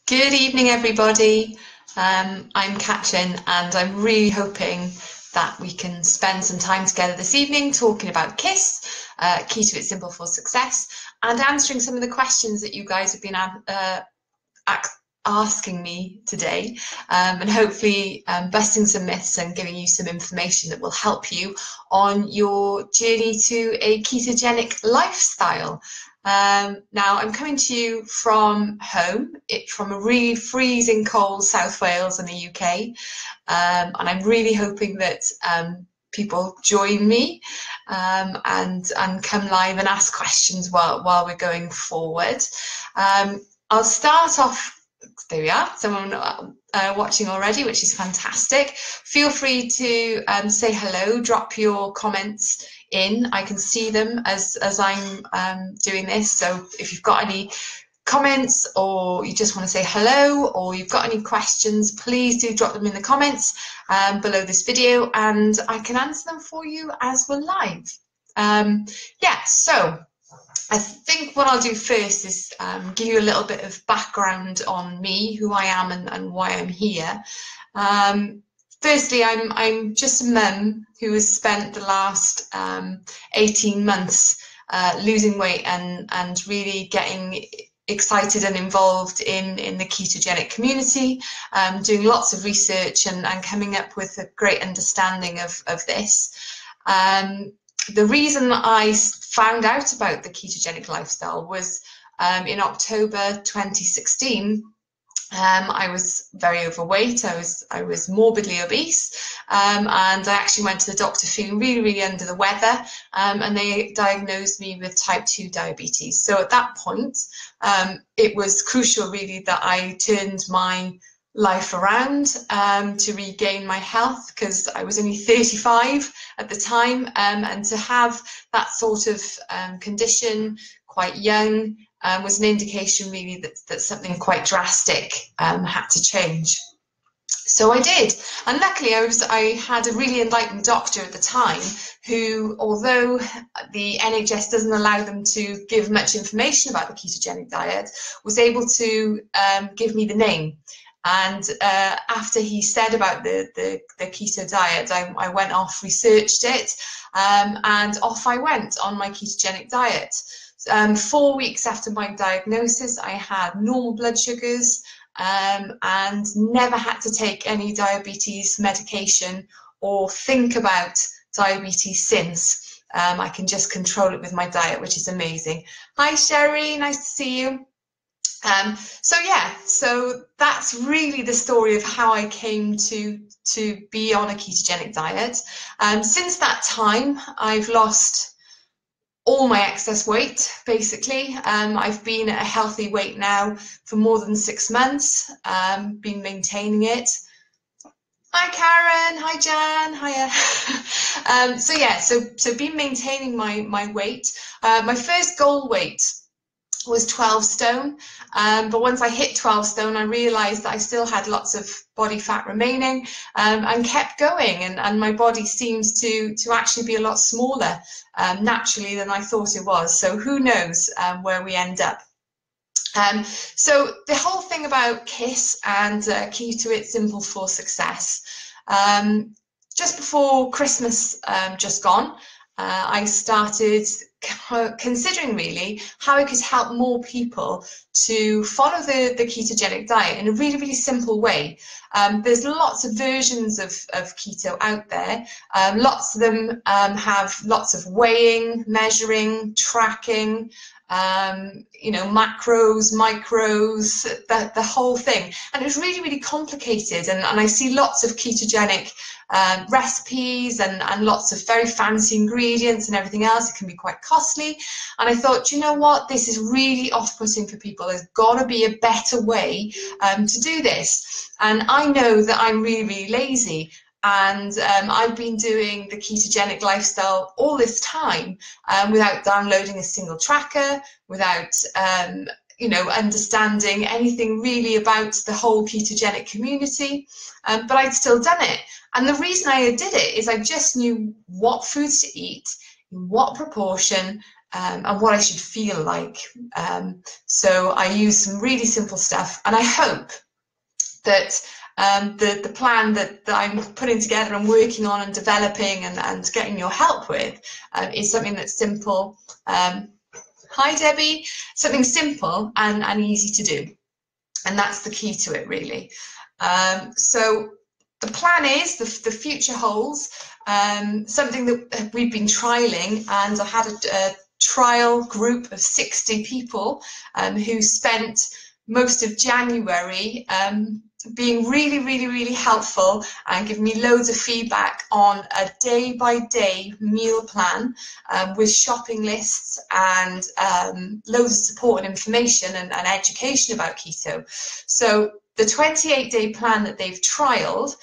Good evening, everybody. I'm Catrin, and I'm really hoping that we can spend some time together this evening talking about KISS, Keto It's Simple for Success, and answering some of the questions that you guys have been asking me today, and hopefully busting some myths and giving you some information that will help you on your journey to a ketogenic lifestyle. Now I'm coming to you from home, from a really freezing cold South Wales in the UK, and I'm really hoping that people join me and come live and ask questions while we're going forward. I'll start off. There we are, someone watching already, which is fantastic. Feel free to say hello, drop your comments in. I can see them as I'm doing this. So if you've got any comments, or you just want to say hello, or you've got any questions, please do drop them in the comments below this video, and I can answer them for you as we're live. Yeah, so I think what I'll do first is give you a little bit of background on me, who I am and why I'm here. Firstly, I'm just a mum who has spent the last 18 months losing weight and really getting excited and involved in the ketogenic community, doing lots of research and coming up with a great understanding of this. The reason I found out about the ketogenic lifestyle was in October 2016. I was very overweight. I was morbidly obese, and I actually went to the doctor feeling really under the weather, and they diagnosed me with type 2 diabetes. So at that point, it was crucial really that I turned my life around to regain my health, because I was only 35 at the time, and to have that sort of condition quite young was an indication really that something quite drastic had to change. So I did, and luckily I had a really enlightened doctor at the time who, although the NHS doesn't allow them to give much information about the ketogenic diet, was able to give me the name. And after he said about the keto diet, I went off, researched it, and off I went on my ketogenic diet. 4 weeks after my diagnosis, I had normal blood sugars and never had to take any diabetes medication or think about diabetes since. I can just control it with my diet, which is amazing. Hi Sherry, nice to see you. So that's really the story of how I came to be on a ketogenic diet. Since that time, I've lost all my excess weight, basically. I've been at a healthy weight now for more than 6 months, been maintaining it. Hi Karen, hi Jan, hiya. So been maintaining my weight. My first goal weight was 12 stone, but once I hit 12 stone, I realized that I still had lots of body fat remaining, and kept going, and my body seems to actually be a lot smaller naturally than I thought it was. So who knows where we end up. So the whole thing about KISS and Keto It's Simple for Success, just before Christmas just gone, I started considering really how I could help more people to follow the ketogenic diet in a really simple way. There's lots of versions of keto out there. Lots of them have lots of weighing, measuring, tracking, macros, micros, the whole thing. And it's really complicated, and I see lots of ketogenic recipes and lots of very fancy ingredients and everything else. It can be quite costly, and I thought, you know what, this is really off-putting for people. There's got to be a better way to do this. And I know that I'm really lazy, and I've been doing the ketogenic lifestyle all this time without downloading a single tracker, without understanding anything really about the whole ketogenic community, but I'd still done it. And the reason I did it is I just knew what foods to eat, in what proportion, and what I should feel like. So I use some really simple stuff, and I hope that the plan that I'm putting together and working on and developing and getting your help with is something that's simple. Hi Debbie, something simple and easy to do, and that's the key to it really. So the plan is, the future holds something that we've been trialing, and I had a trial group of 60 people who spent most of January being really helpful and giving me loads of feedback on a day-by-day meal plan with shopping lists and loads of support and information and education about keto. So the 28-day plan that they've trialled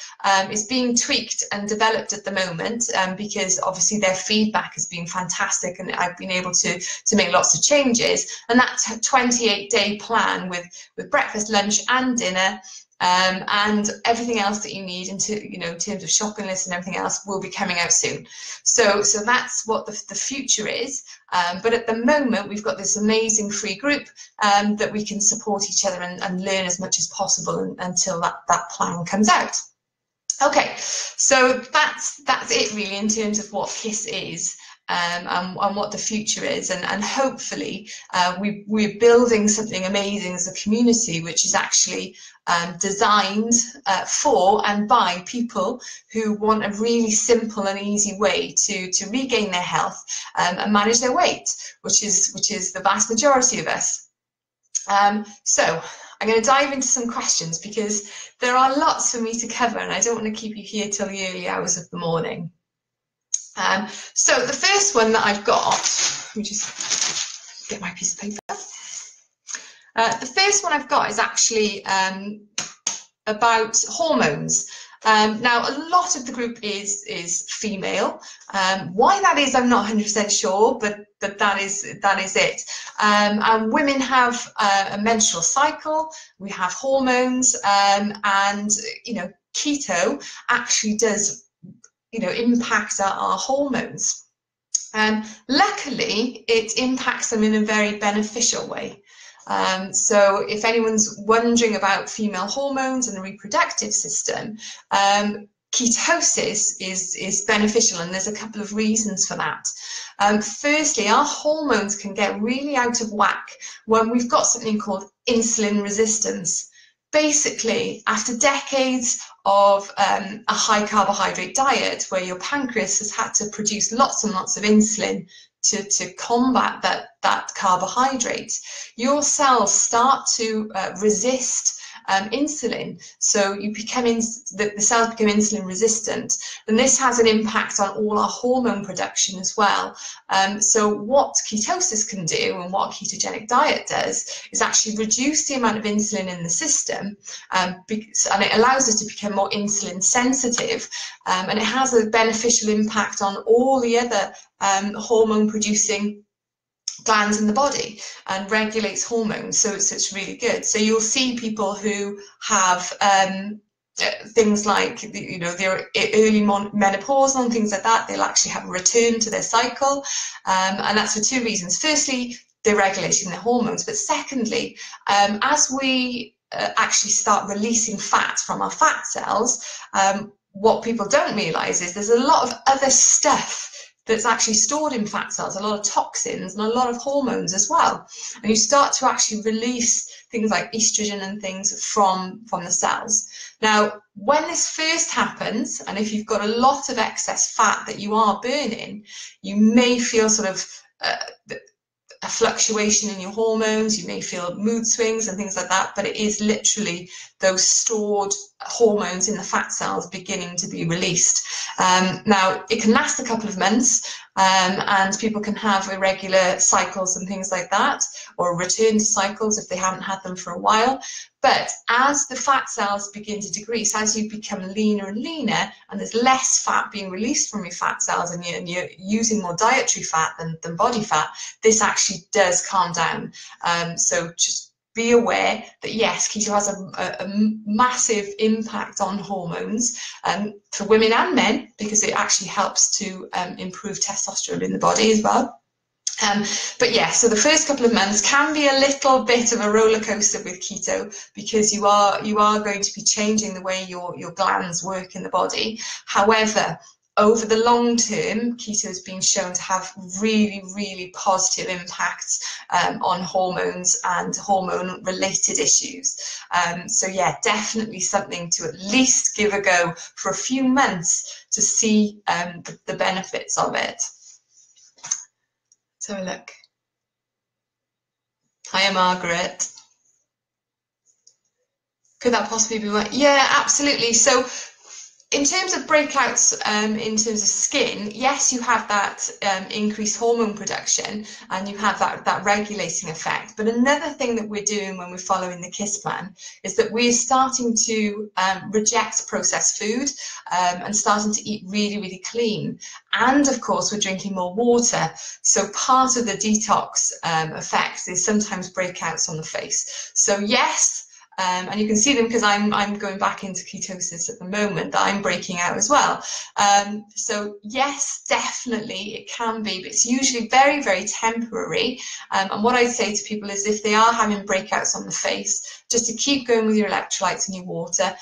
is being tweaked and developed at the moment because obviously their feedback has been fantastic, and I've been able to make lots of changes. And that 28-day plan with breakfast, lunch and dinner and everything else that you need in terms of shopping lists and everything else will be coming out soon. So that's what the future is. But at the moment, we've got this amazing free group that we can support each other and learn as much as possible until that plan comes out. Okay, so that's it really in terms of what KISS is. And what the future is, and hopefully we're building something amazing as a community, which is actually designed for and by people who want a really simple and easy way to regain their health and manage their weight, which is the vast majority of us. So I'm going to dive into some questions because there are lots for me to cover, and I don't want to keep you here till the early hours of the morning. So the first one that I've got, let me just get my piece of paper. The first one I've got is actually about hormones. Now, a lot of the group is female. Why that is, I'm not 100% sure, but that is it. And women have a menstrual cycle. We have hormones, and keto actually does impact our hormones. Luckily, it impacts them in a very beneficial way. So if anyone's wondering about female hormones and the reproductive system, ketosis is beneficial, and there's a couple of reasons for that. Firstly, our hormones can get really out of whack when we've got something called insulin resistance. Basically, after decades of a high carbohydrate diet where your pancreas has had to produce lots and lots of insulin to combat that carbohydrate, your cells start to resist insulin. So you the cells become insulin resistant, and this has an impact on all our hormone production as well. So what ketosis can do, and what a ketogenic diet does, is actually reduce the amount of insulin in the system, and it allows us to become more insulin sensitive, and it has a beneficial impact on all the other hormone producing glands in the body and regulates hormones, so it's really good. So you'll see people who have things like they're early menopausal and things like that. They'll actually have a return to their cycle, and that's for two reasons. Firstly, they're regulating their hormones, but secondly, as we actually start releasing fat from our fat cells, what people don't realize is there's a lot of other stuff that's actually stored in fat cells, a lot of toxins and a lot of hormones as well. And you start to actually release things like estrogen and things from the cells. Now, when this first happens, and if you've got a lot of excess fat that you are burning, you may feel sort of a fluctuation in your hormones, you may feel mood swings and things like that, but it is literally those stored hormones in the fat cells beginning to be released. Now, it can last a couple of months, and people can have irregular cycles and things like that, or return to cycles if they haven't had them for a while. But as the fat cells begin to decrease, as you become leaner and leaner, and there's less fat being released from your fat cells, and you're using more dietary fat than body fat, this actually does calm down. So just be aware that yes, keto has a massive impact on hormones for women and men, because it actually helps to improve testosterone in the body as well. But yeah, so the first couple of months can be a little bit of a roller coaster with keto, because you are going to be changing the way your glands work in the body. However, over the long term, keto has been shown to have really, really positive impacts on hormones and hormone related issues. So yeah, definitely something to at least give a go for a few months to see the benefits of it. So look. Hiya, Margaret. Could that possibly be right? Yeah, absolutely. So in terms of breakouts, in terms of skin, yes, you have that increased hormone production and you have that regulating effect. But another thing that we're doing when we're following the KISS plan is that we're starting to reject processed food and starting to eat really, really clean. And of course, we're drinking more water. So part of the detox effect is sometimes breakouts on the face. So yes, and you can see them because I'm going back into ketosis at the moment, that I'm breaking out as well. So yes, definitely it can be, but it's usually very, very temporary. And what I'd say to people is, if they are having breakouts on the face, just to keep going with your electrolytes and your water,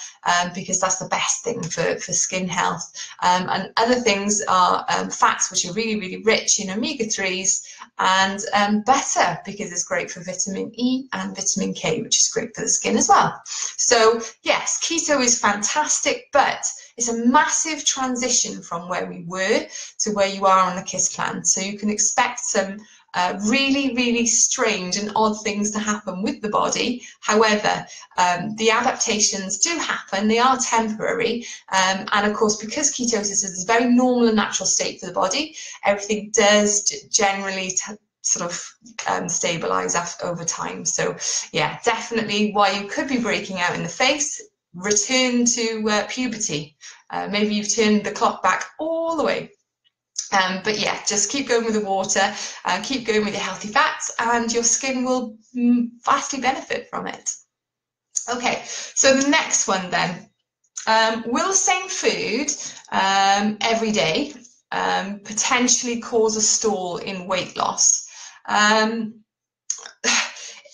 because that's the best thing for skin health. And other things are fats, which are really, really rich in omega-3s, and butter, because it's great for vitamin E and vitamin K, which is great for the skin as well. So yes, keto is fantastic, but it's a massive transition from where we were to where you are on the KISS plan. So you can expect some really, really strange and odd things to happen with the body. However, the adaptations do happen, they are temporary, and of course, because ketosis is a very normal and natural state for the body, everything does generally sort of stabilize over time. So yeah, definitely, while you could be breaking out in the face, return to puberty. Maybe you've turned the clock back all the way. But yeah, just keep going with the water, keep going with your healthy fats, and your skin will vastly benefit from it. Okay, so the next one then. Will the same food every day potentially cause a stall in weight loss?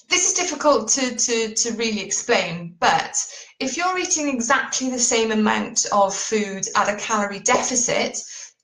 This is difficult to really explain, but if you're eating exactly the same amount of food at a calorie deficit,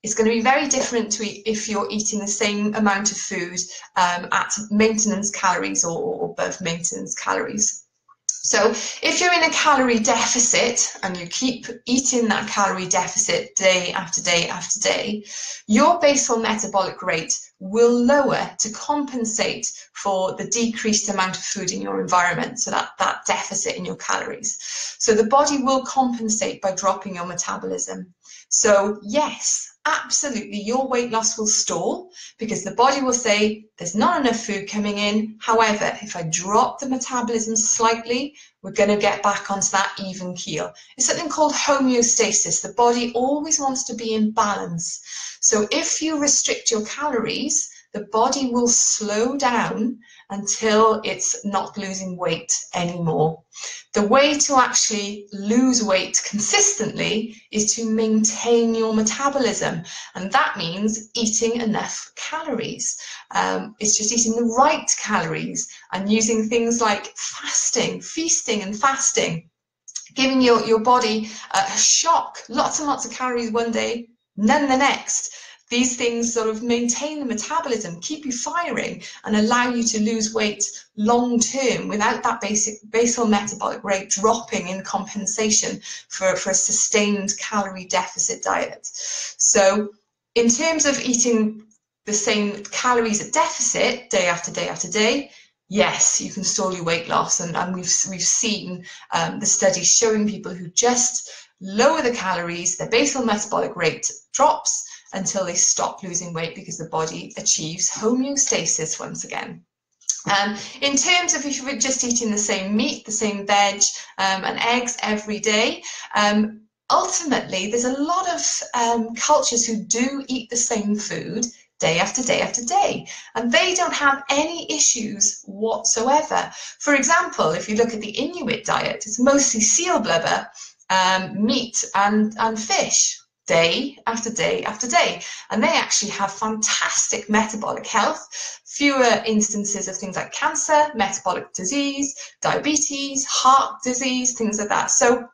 it's going to be very different to if you're eating the same amount of food at maintenance calories or above maintenance calories. So if you're in a calorie deficit and you keep eating that calorie deficit day after day after day, your basal metabolic rate will lower to compensate for the decreased amount of food in your environment, so that deficit in your calories. So the body will compensate by dropping your metabolism. So yes, absolutely, your weight loss will stall because the body will say there's not enough food coming in. However, if I drop the metabolism slightly, we're going to get back onto that even keel. It's something called homeostasis. The body always wants to be in balance. So if you restrict your calories, the body will slow down until it's not losing weight anymore. The way to actually lose weight consistently is to maintain your metabolism, and that means eating enough calories. It's just eating the right calories and using things like fasting, feasting and fasting, giving your body a shock, lots and lots of calories one day, none the next. These things sort of maintain the metabolism, keep you firing, and allow you to lose weight long term without that basal metabolic rate dropping in compensation for a sustained calorie deficit diet. So in terms of eating the same calories at deficit day after day after day, yes, you can stall your weight loss, and we've seen the studies showing people who just lower the calories, their basal metabolic rate drops until they stop losing weight because the body achieves homeostasis once again. In terms of if you were just eating the same meat, the same veg and eggs every day, ultimately there's a lot of cultures who do eat the same food day after day after day, and they don't have any issues whatsoever. For example, if you look at the Inuit diet, it's mostly seal blubber, meat and fish. day after day after day, and they actually have fantastic metabolic health, fewer instances of things like cancer, metabolic disease, diabetes, heart disease, things like that. So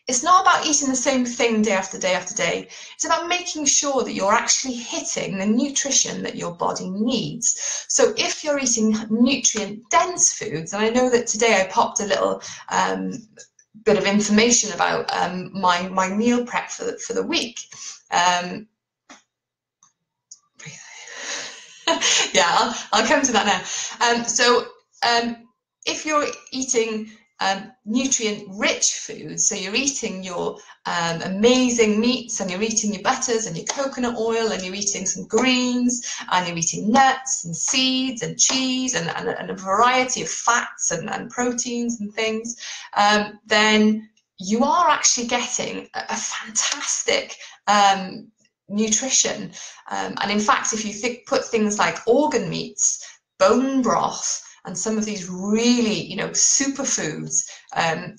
it's not about eating the same thing day after day after day. It's about making sure that you're actually hitting the nutrition that your body needs. So if you're eating nutrient-dense foods, and I know that today I popped a little bit of information about my meal prep for the week. Yeah, I'll come to that now. If you're eating nutrient-rich foods, so you're eating your amazing meats, and you're eating your butters and your coconut oil, and you're eating some greens, and you're eating nuts and seeds and cheese and a variety of fats and proteins and things, then you are actually getting a fantastic nutrition. And in fact, if you put things like organ meats, bone broth, and some of these really, you know, superfoods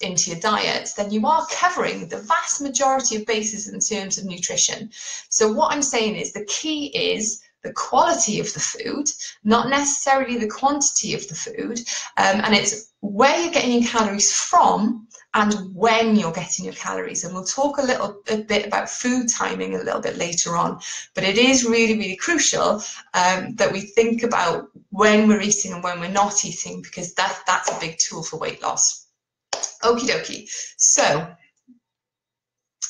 into your diet, then you are covering the vast majority of bases in terms of nutrition. So what I'm saying is the key is the quality of the food, not necessarily the quantity of the food, and it's where you're getting your calories from and when you're getting your calories. And we'll talk a bit about food timing a little bit later on, but it is really, really crucial that we think about when we're eating and when we're not eating, because that's a big tool for weight loss. Okie dokie. So,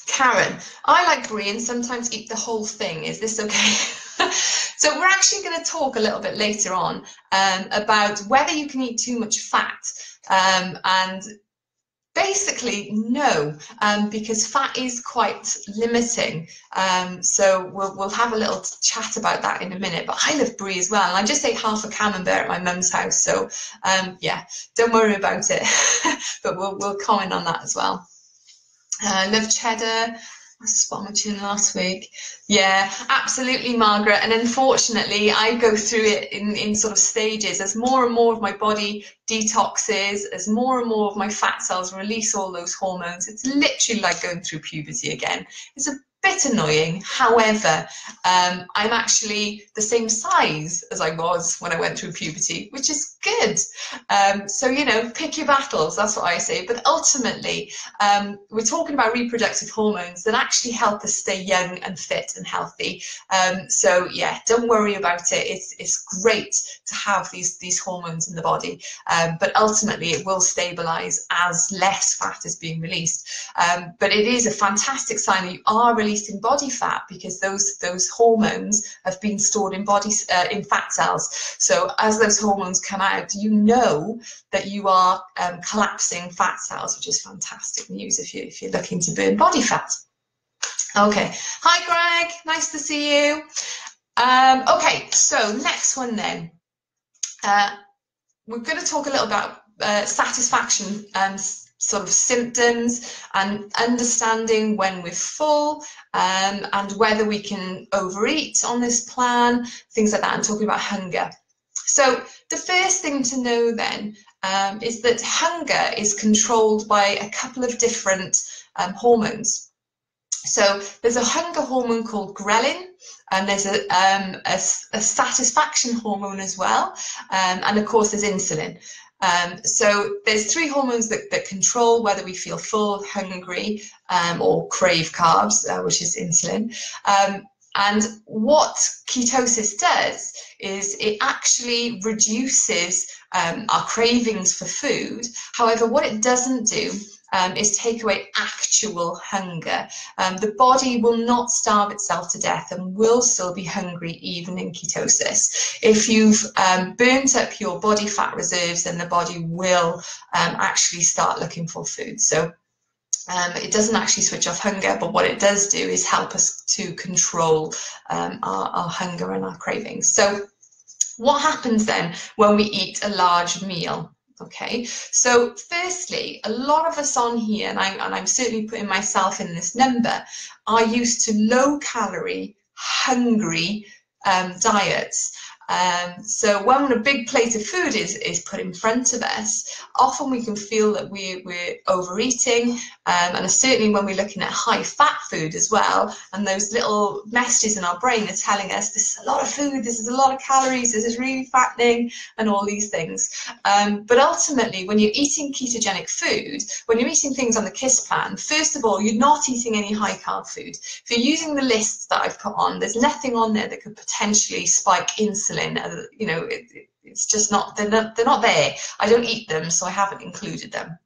Karen, I like brie and sometimes eat the whole thing. Is this okay? So we're actually going to talk a little bit later on about whether you can eat too much fat, and basically no, because fat is quite limiting. So we'll have a little chat about that in a minute. But I love brie as well, and I just ate half a camembert at my mum's house. So yeah, don't worry about it. But we'll comment on that as well. Love cheddar. I spot my chin last week. Yeah, absolutely, Margaret. And unfortunately, I go through it in sort of stages. As more and more of my body detoxes, as more and more of my fat cells release all those hormones, it's literally like going through puberty again. It's a bit annoying. However, I'm actually the same size as I was when I went through puberty, which is good. So, you know, pick your battles, that's what I say. But ultimately, we're talking about reproductive hormones that actually help us stay young and fit and healthy. So yeah, don't worry about it. It's great to have these hormones in the body, but ultimately it will stabilize as less fat is being released. But it is a fantastic sign that you are releasing body fat, because those hormones have been stored in in fat cells. So as those hormones come out, you know that you are collapsing fat cells, which is fantastic news if you're looking to burn body fat. Okay, hi Greg, nice to see you. Okay, so next one then. We're going to talk a little about satisfaction sort of symptoms, and understanding when we're full, and whether we can overeat on this plan, things like that, and talking about hunger. So the first thing to know then is that hunger is controlled by a couple of different hormones. So there's a hunger hormone called ghrelin, and there's a satisfaction hormone as well, and of course there's insulin. So there's three hormones that control whether we feel full, hungry, or crave carbs, which is insulin. And what ketosis does is it actually reduces our cravings for food. However, what it doesn't do is take away actual hunger. The body will not starve itself to death and will still be hungry even in ketosis. If you've burnt up your body fat reserves, then the body will actually start looking for food. So it doesn't actually switch off hunger, but what it does do is help us to control our hunger and our cravings. So what happens then when we eat a large meal? Okay, so firstly, a lot of us on here, and I'm certainly putting myself in this number, are used to low calorie, hungry diets. So when a big plate of food is put in front of us, often we can feel that we're overeating, and certainly when we're looking at high fat food as well, and those little messages in our brain are telling us this is a lot of food, this is a lot of calories, this is really fattening, and all these things. But ultimately, when you're eating ketogenic food, when you're eating things on the KISS plan, first of all, you're not eating any high carb food. If you're using the lists that I've put on, there's nothing on there that could potentially spike insulin. You know, it's just not, they're not there. I don't eat them, so I haven't included them.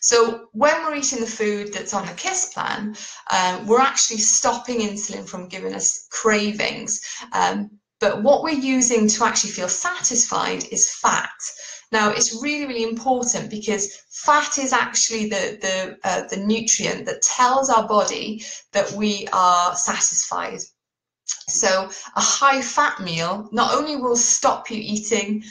So when we're eating the food that's on the KISS plan, we're actually stopping insulin from giving us cravings. But what we're using to actually feel satisfied is fat. Now, it's really, really important because fat is actually the nutrient that tells our body that we are satisfied. So a high fat meal not only will stop you eating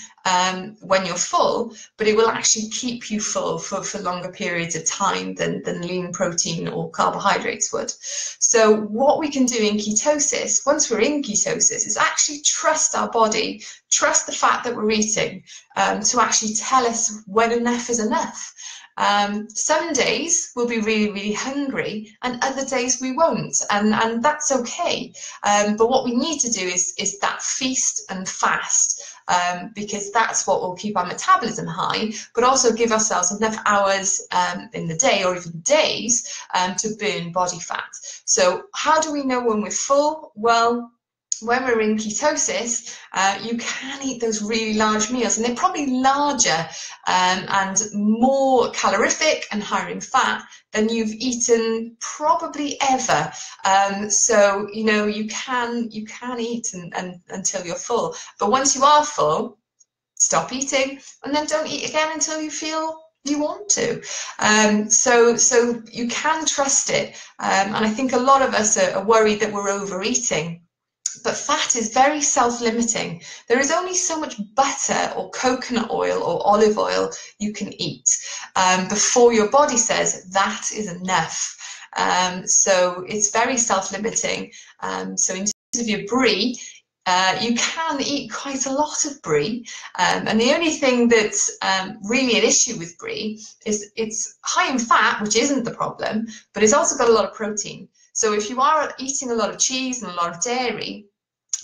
when you're full, but it will actually keep you full for longer periods of time than lean protein or carbohydrates would. So what we can do in ketosis, once we're in ketosis, is actually trust our body, trust the fat that we're eating to actually tell us when enough is enough. Some days we'll be really, really hungry, and other days we won't, and that's okay. But what we need to do is that feast and fast, because that's what will keep our metabolism high, but also give ourselves enough hours in the day or even days to burn body fat. So how do we know when we're full? Well, when we're in ketosis, you can eat those really large meals, and they're probably larger and more calorific and higher in fat than you've eaten probably ever. So you know, you can eat until you're full, but once you are full, stop eating, and then don't eat again until you feel you want to. So you can trust it, and I think a lot of us are worried that we're overeating. But fat is very self-limiting. There is only so much butter or coconut oil or olive oil you can eat before your body says that is enough. So it's very self-limiting. So in terms of your brie, you can eat quite a lot of brie, and the only thing that's really an issue with brie is it's high in fat, which isn't the problem, but it's also got a lot of protein. So if you are eating a lot of cheese and a lot of dairy,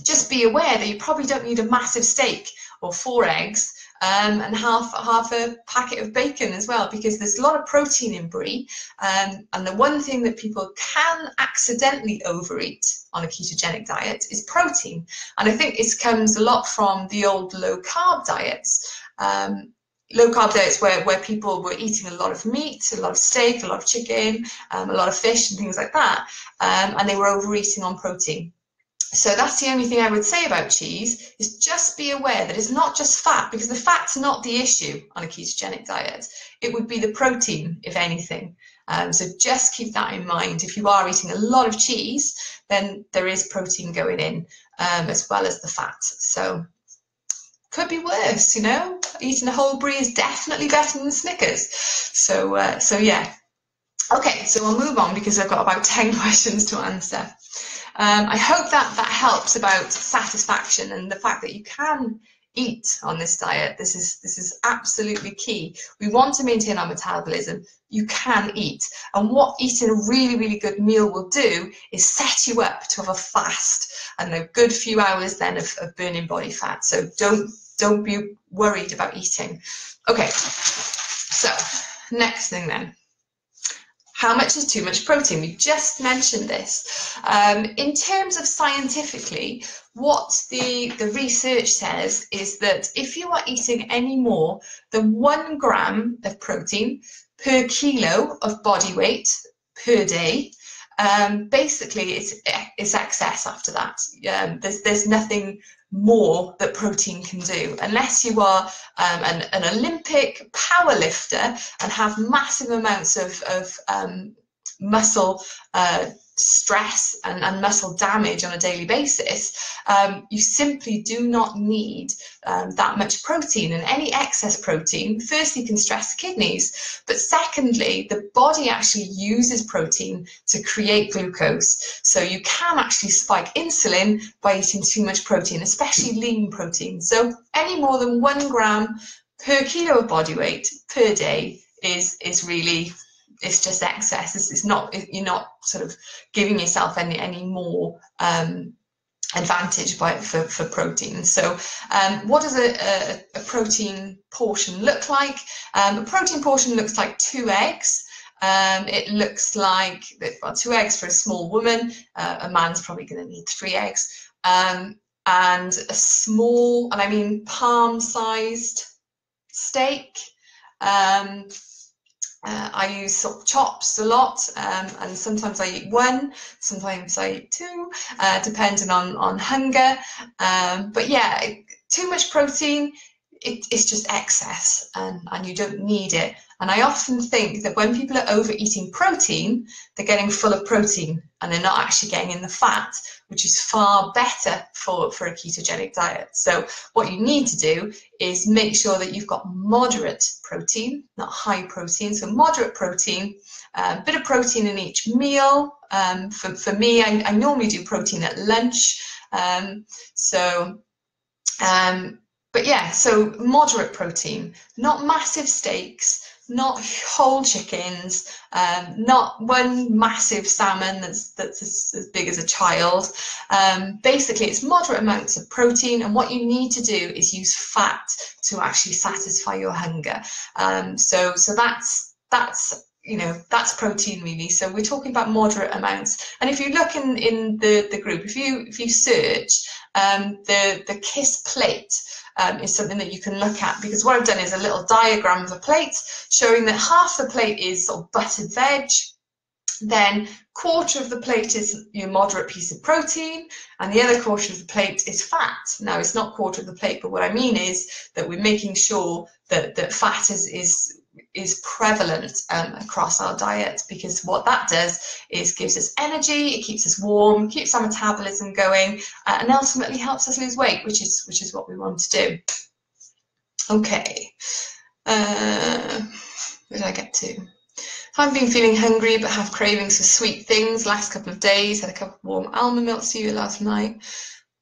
just be aware that you probably don't need a massive steak or 4 eggs and half a packet of bacon as well, because there's a lot of protein in brie. And the one thing that people can accidentally overeat on a ketogenic diet is protein. And I think this comes a lot from the old low carb diets. Low carb diets where people were eating a lot of meat, a lot of steak, a lot of chicken, a lot of fish and things like that, and they were overeating on protein. So that's the only thing I would say about cheese, is just be aware that it's not just fat, because the fat's not the issue on a ketogenic diet. It would be the protein, if anything. So just keep that in mind. If you are eating a lot of cheese, then there is protein going in as well as the fat. So could be worse, you know. Eating a whole brie is definitely better than Snickers. So yeah. Okay, so we'll move on because I've got about 10 questions to answer. I hope that helps about satisfaction and the fact that you can eat on this diet. This is absolutely key. We want to maintain our metabolism. You can eat, and what eating a really, really good meal will do is set you up to have a fast and a good few hours then of burning body fat. So don't be worried about eating. Okay, so next thing then. How much is too much protein? We just mentioned this. In terms of scientifically, what the research says is that if you are eating any more than 1 gram of protein per kilo of body weight per day, basically it's excess after that. There's nothing more that protein can do, unless you are an Olympic power lifter and have massive amounts of muscle stress and muscle damage on a daily basis, you simply do not need that much protein. And any excess protein, firstly, can stress the kidneys, but secondly, the body actually uses protein to create glucose. So you can actually spike insulin by eating too much protein, especially lean protein. So any more than 1 gram per kilo of body weight per day is really, it's just excess. It's not, you're not sort of giving yourself any more advantage for protein. So what does a protein portion look like? A protein portion looks like 2 eggs. It looks like, well, 2 eggs for a small woman. A man's probably going to need 3 eggs. And a small, and I mean palm-sized steak. I use sort of chops a lot, and sometimes I eat 1, sometimes I eat 2, depending on hunger. But yeah, too much protein, it's just excess, and you don't need it. And I often think that when people are overeating protein, they're getting full of protein and they're not actually getting in the fat, which is far better for a ketogenic diet. So what you need to do is make sure that you've got moderate protein, not high protein. So moderate protein, a bit of protein in each meal. For me, I normally do protein at lunch. But yeah, so moderate protein, not massive steaks, not whole chickens, not 1 massive salmon that's as big as a child. Basically, it's moderate amounts of protein, and what you need to do is use fat to actually satisfy your hunger. So that's you know, that's protein really. So we're talking about moderate amounts. And if you look in the group, if you search the KISS plate, is something that you can look at, because what I've done is a little diagram of a plate showing that half the plate is sort of buttered veg, then 1/4 of the plate is your moderate piece of protein, and the other 1/4 of the plate is fat. Now, it's not 1/4 of the plate, but what I mean is that we're making sure that fat is prevalent across our diet, because what that does is gives us energy, it keeps us warm, keeps our metabolism going, and ultimately helps us lose weight, which is what we want to do. Okay, where did I get to? I've been feeling hungry but have cravings for sweet things last couple of days. Had a cup of warm almond milk cereal last night.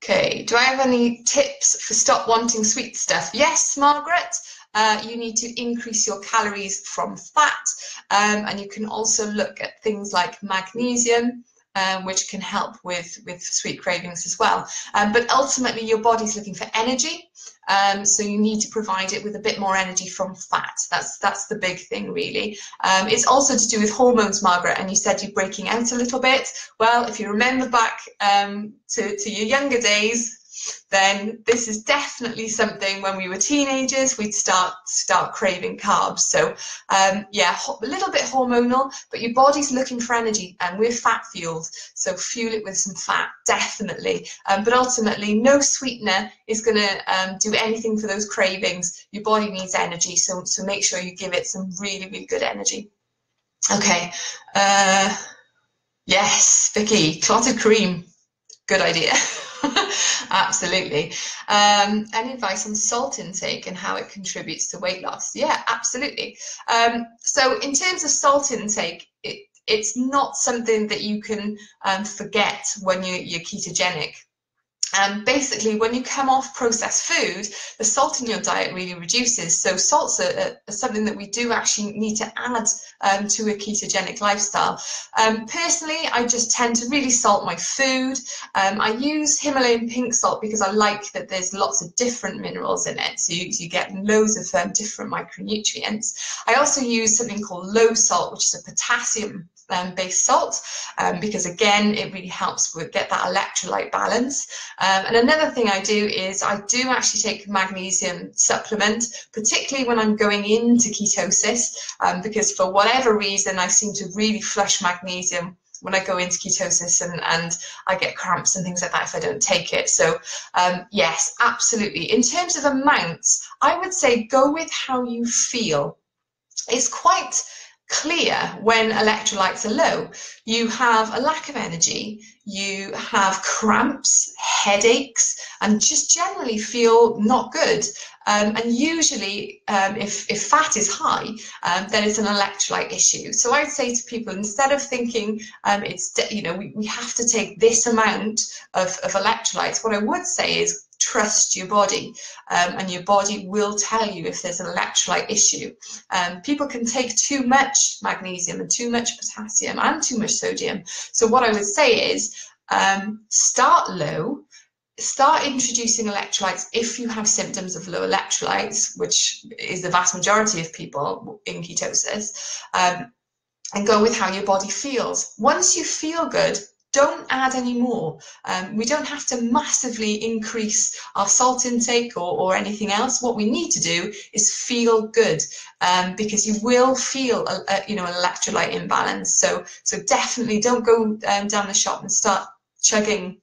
Okay, do I have any tips for stop wanting sweet stuff? Yes, Margaret. You need to increase your calories from fat, and you can also look at things like magnesium, which can help with sweet cravings as well. But ultimately, your body's looking for energy, so you need to provide it with a bit more energy from fat. That's the big thing, really. It's also to do with hormones, Margaret, and you said you're breaking out a little bit. Well, if you remember back to your younger days, then this is definitely something when we were teenagers, we'd start craving carbs. So yeah, a little bit hormonal, but your body's looking for energy, and we're fat fueled, so fuel it with some fat, definitely. But ultimately, no sweetener is going to do anything for those cravings. Your body needs energy, so make sure you give it some really, really good energy. Okay, yes, Vicky, clotted cream, good idea. Absolutely. Any advice on salt intake and how it contributes to weight loss? Yeah, absolutely. So in terms of salt intake, it's not something that you can forget when you're ketogenic. Basically, when you come off processed food, the salt in your diet really reduces. So salts are something that we do actually need to add to a ketogenic lifestyle. Personally, I just tend to really salt my food. I use Himalayan pink salt because I like that there's lots of different minerals in it. So you get loads of different micronutrients. I also use something called low salt, which is a potassium based salt, because again, it really helps with get that electrolyte balance. And another thing I do is I do actually take a magnesium supplement, particularly when I'm going into ketosis, because for whatever reason, I seem to really flush magnesium when I go into ketosis, and I get cramps and things like that if I don't take it. So yes, absolutely. In terms of amounts, I would say go with how you feel. It's quite clear when electrolytes are low. You have a lack of energy, you have cramps, headaches, and just generally feel not good. And usually, if fat is high, then it's an electrolyte issue. So I'd say to people, instead of thinking we have to take this amount of electrolytes, what I would say is trust your body, and your body will tell you if there's an electrolyte issue. People can take too much magnesium and too much potassium and too much sodium. So what I would say is start low, start introducing electrolytes if you have symptoms of low electrolytes, which is the vast majority of people in ketosis, and go with how your body feels. Once you feel good, don't add any more. We don't have to massively increase our salt intake or anything else. What we need to do is feel good, because you will feel an electrolyte imbalance. So definitely don't go down the shop and start chugging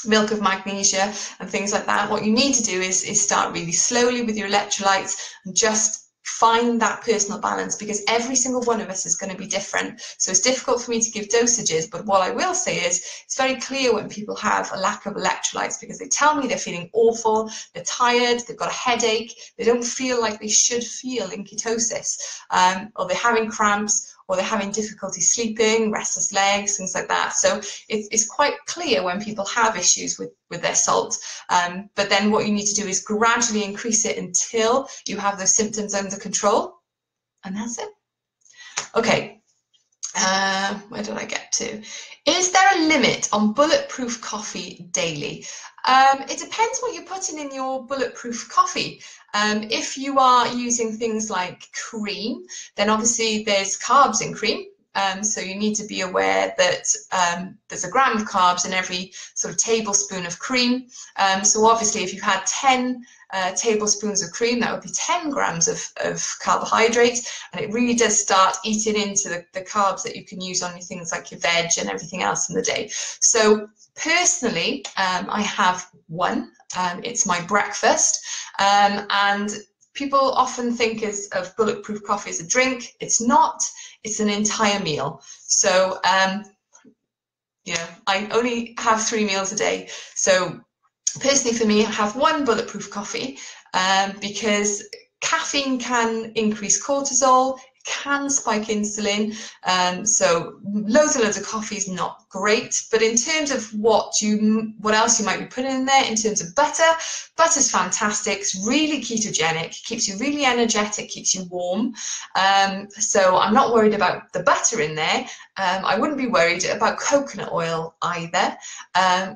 milk of magnesia and things like that. What you need to do is start really slowly with your electrolytes and just find that personal balance, because every single one of us is going to be different. So it's difficult for me to give dosages, but what I will say is it's very clear when people have a lack of electrolytes, because they tell me they're feeling awful, they're tired, they've got a headache, they don't feel like they should feel in ketosis, or they're having cramps, or they're having difficulty sleeping, restless legs, things like that. So it's quite clear when people have issues with their salt. But then what you need to do is gradually increase it until you have those symptoms under control. And that's it. Okay, where did I get to? Is there a limit on bulletproof coffee daily? It depends what you're putting in your bulletproof coffee. If you are using things like cream, then obviously there's carbs in cream. So you need to be aware that there's a gram of carbs in every sort of tablespoon of cream. So obviously if you had 10 tablespoons of cream, that would be 10 grams of carbohydrates, and it really does start eating into the carbs that you can use on your things like your veg and everything else in the day. So personally, I have one. It's my breakfast, and people often think of bulletproof coffee as a drink. It's not. It's an entire meal. So I only have 3 meals a day. So personally for me, I have one bulletproof coffee, because caffeine can increase cortisol, can spike insulin, so loads and loads of coffee is not great. But in terms of what else you might be putting in there, in terms of butter's fantastic. It's really ketogenic, keeps you really energetic, keeps you warm. So I'm not worried about the butter in there. I wouldn't be worried about coconut oil either.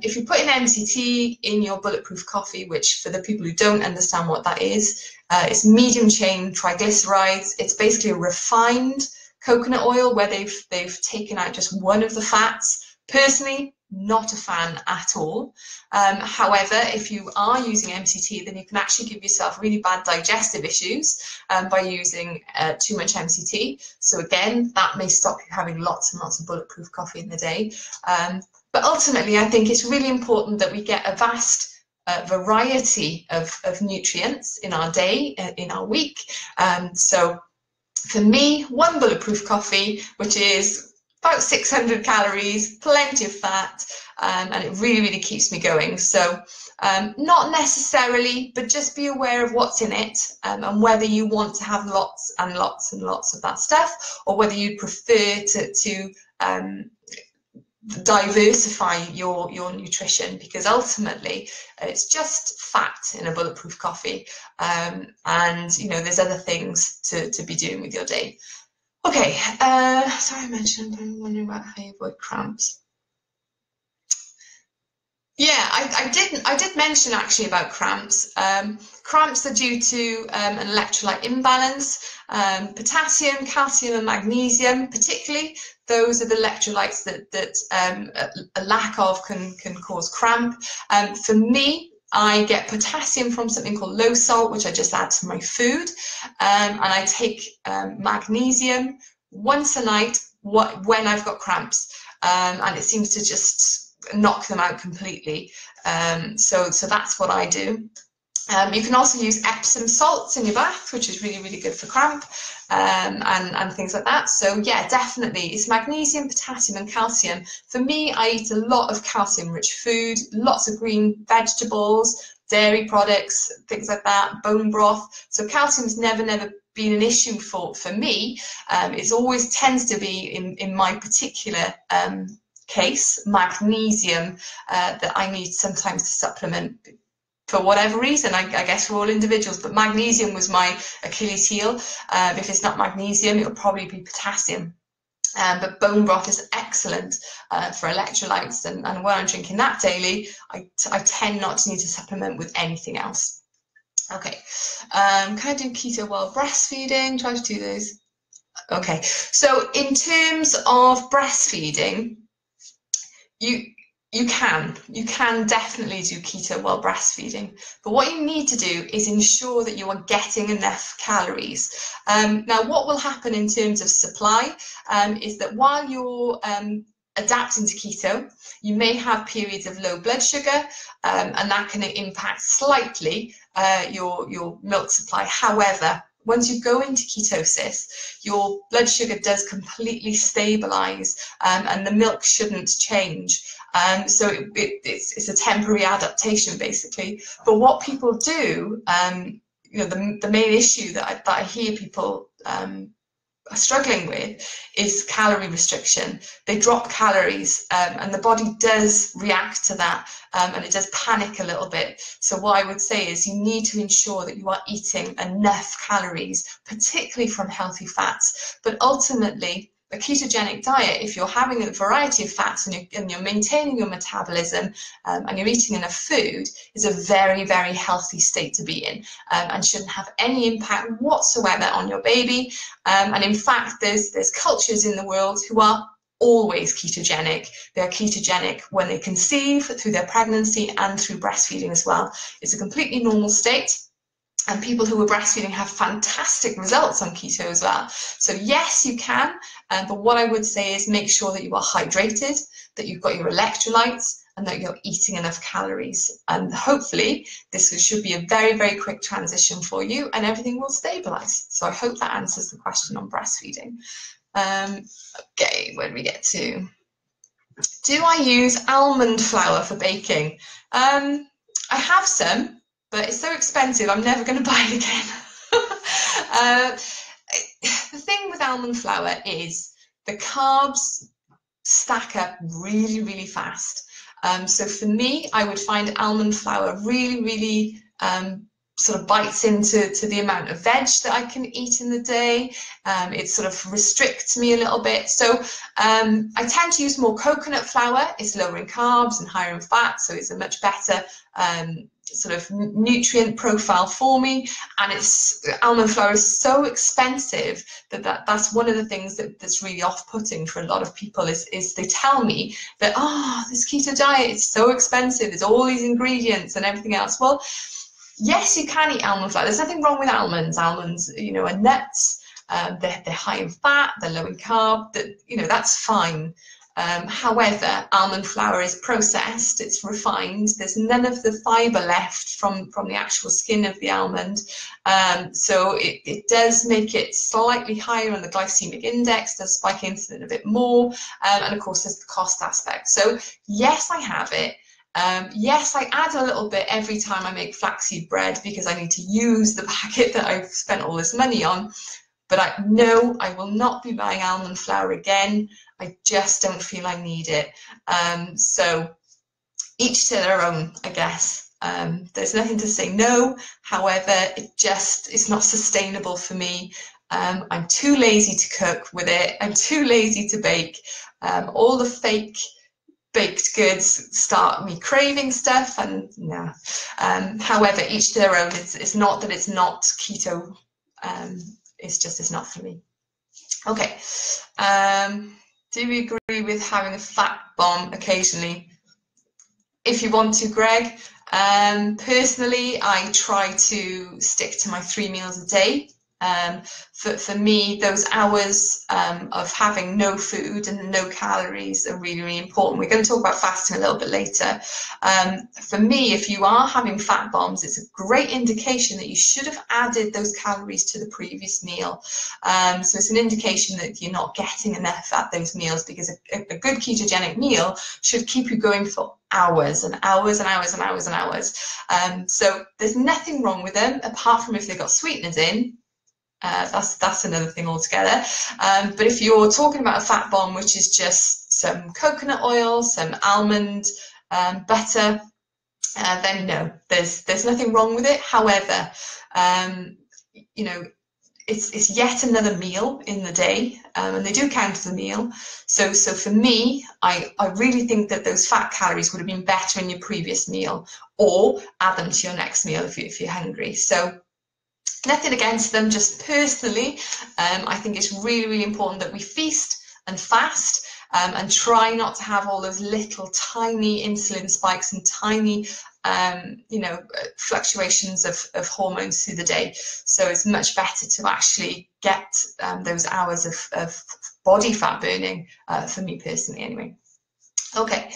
If you put in MCT in your bulletproof coffee, which for the people who don't understand what that is, it's medium chain triglycerides. It's basically a refined coconut oil where they've taken out just one of the fats. Personally, not a fan at all. However, if you are using MCT, then you can actually give yourself really bad digestive issues by using too much MCT. So again, that may stop you having lots and lots of bulletproof coffee in the day. But ultimately, I think it's really important that we get a vast variety of nutrients in our day, in our week. So for me, one bulletproof coffee, which is about 600 calories, plenty of fat, and it really, really keeps me going. So not necessarily, but just be aware of what's in it, and whether you want to have lots and lots and lots of that stuff, or whether you prefer to diversify your nutrition, because ultimately it's just fat in a bulletproof coffee, and there's other things to be doing with your day. Okay, sorry, I mentioned I'm wondering about how you avoid cramps. Yeah, I did mention actually about cramps. Cramps are due to an electrolyte imbalance. Potassium, calcium, and magnesium, particularly, those are the electrolytes that a lack of can cause cramp. For me, I get potassium from something called low salt, which I just add to my food, and I take magnesium once a night when I've got cramps, and it seems to just knock them out completely. So that's what I do. You can also use Epsom salts in your bath, which is really, really good for cramp and things like that. So yeah, definitely, it's magnesium, potassium and calcium. For me, I eat a lot of calcium-rich food, lots of green vegetables, dairy products, things like that, bone broth. So calcium's never been an issue for me. It's always tends to be in my particular case, magnesium that I need sometimes to supplement for whatever reason. I guess we're all individuals, but magnesium was my Achilles heel. If it's not magnesium, it'll probably be potassium. But bone broth is excellent for electrolytes, and when I'm drinking that daily, I tend not to need to supplement with anything else. Okay, can I do keto while breastfeeding? Try to do those. Okay, so in terms of breastfeeding, you can definitely do keto while breastfeeding, but what you need to do is ensure that you are getting enough calories. Now, what will happen in terms of supply is that while you're adapting to keto, you may have periods of low blood sugar, and that can impact slightly your milk supply. However, once you go into ketosis, your blood sugar does completely stabilize, and the milk shouldn't change. So it's a temporary adaptation, basically. But what people do, you know, the main issue that I hear people are struggling with is calorie restriction. They drop calories, and the body does react to that, and it does panic a little bit. So what I would say is you need to ensure that you are eating enough calories, particularly from healthy fats. But ultimately, a ketogenic diet, if you're having a variety of fats and you're maintaining your metabolism and you're eating enough food, is a very, very healthy state to be in, and shouldn't have any impact whatsoever on your baby. And in fact, there's cultures in the world who are always ketogenic. They're ketogenic when they conceive, through their pregnancy, and through breastfeeding as well. It's a completely normal state. And people who are breastfeeding have fantastic results on keto as well. So yes, you can, but what I would say is make sure that you are hydrated, that you've got your electrolytes, and that you're eating enough calories. And hopefully this should be a very, very quick transition for you, and everything will stabilize. So I hope that answers the question on breastfeeding. Okay, where do we get to? Do I use almond flour for baking? I have some, but it's so expensive, I'm never going to buy it again. The thing with almond flour is the carbs stack up really, really fast. So for me, I would find almond flour really, really sort of bites into the amount of veg that I can eat in the day. It sort of restricts me a little bit. So I tend to use more coconut flour. It's lower in carbs and higher in fat, so it's a much better sort of nutrient profile for me. And almond flour is so expensive that's one of the things that's really off-putting for a lot of people is they tell me that, oh, this keto diet is so expensive, there's all these ingredients and everything else. Well, yes, you can eat almond flour. There's nothing wrong with almonds. Almonds, you know, are nuts. They're high in fat. They're low in carb. You know, that's fine. However, almond flour is processed. It's refined. There's none of the fibre left from the actual skin of the almond. So it does make it slightly higher on the glycemic index. Does spike insulin a bit more. And of course, there's the cost aspect. So yes, I have it. Yes, I add a little bit every time I make flaxseed bread because I need to use the packet that I've spent all this money on. But I know I will not be buying almond flour again. I just don't feel I need it. So each to their own, I guess. There's nothing to say no. However, it's not sustainable for me. I'm too lazy to cook with it. I'm too lazy to bake. All the fake baked goods start me craving stuff, and no. However, each to their own. It's not that it's not keto. It's just it's not for me. Okay. Do we agree with having a fat bomb occasionally? If you want to, Greg. Personally, I try to stick to my 3 meals a day. For me, those hours of having no food and no calories are really, really important. We're going to talk about fasting a little bit later. For me, if you are having fat bombs, it's a great indication that you should have added those calories to the previous meal. So it's an indication that you're not getting enough at those meals, because a good ketogenic meal should keep you going for hours and hours and hours and hours and hours. So there's nothing wrong with them, apart from if they've got sweeteners in. That's another thing altogether. But if you're talking about a fat bomb, which is just some coconut oil, some almond butter, then no, there's nothing wrong with it. However, you know, it's yet another meal in the day, and they do count as a meal. So for me, I really think that those fat calories would have been better in your previous meal, or add them to your next meal if you're hungry. So nothing against them, just personally, I think it's really, really important that we feast and fast, and try not to have all those little tiny insulin spikes and tiny, you know, fluctuations of hormones through the day. So it's much better to actually get those hours of body fat burning, for me personally anyway. Okay.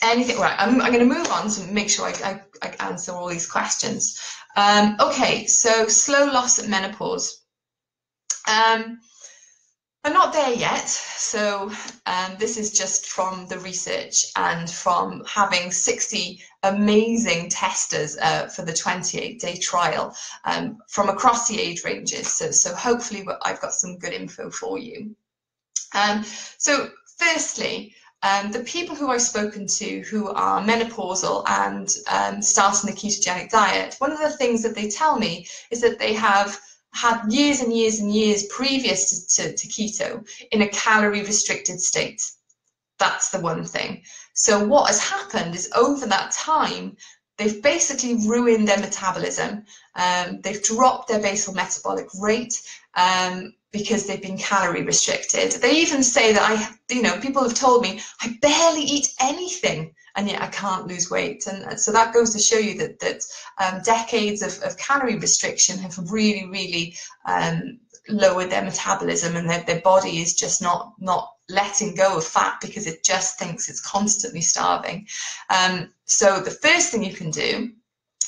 Anything, right, I'm going to move on to make sure I answer all these questions. Okay, so slow loss at menopause. I'm not there yet, so this is just from the research and from having 60 amazing testers for the 28-day trial from across the age ranges. So hopefully I've got some good info for you. So firstly, the people who I've spoken to who are menopausal and starting the ketogenic diet, one of the things that they tell me is that they have had years and years and years previous to keto in a calorie restricted state. That's the one thing. So what has happened is over that time, they've basically ruined their metabolism. They've dropped their basal metabolic rate, because they've been calorie restricted. They even say that people have told me, I barely eat anything, and yet I can't lose weight. And so that goes to show you that decades of calorie restriction have really, really lowered their metabolism, and their body is just not letting go of fat because it just thinks it's constantly starving. So the first thing you can do,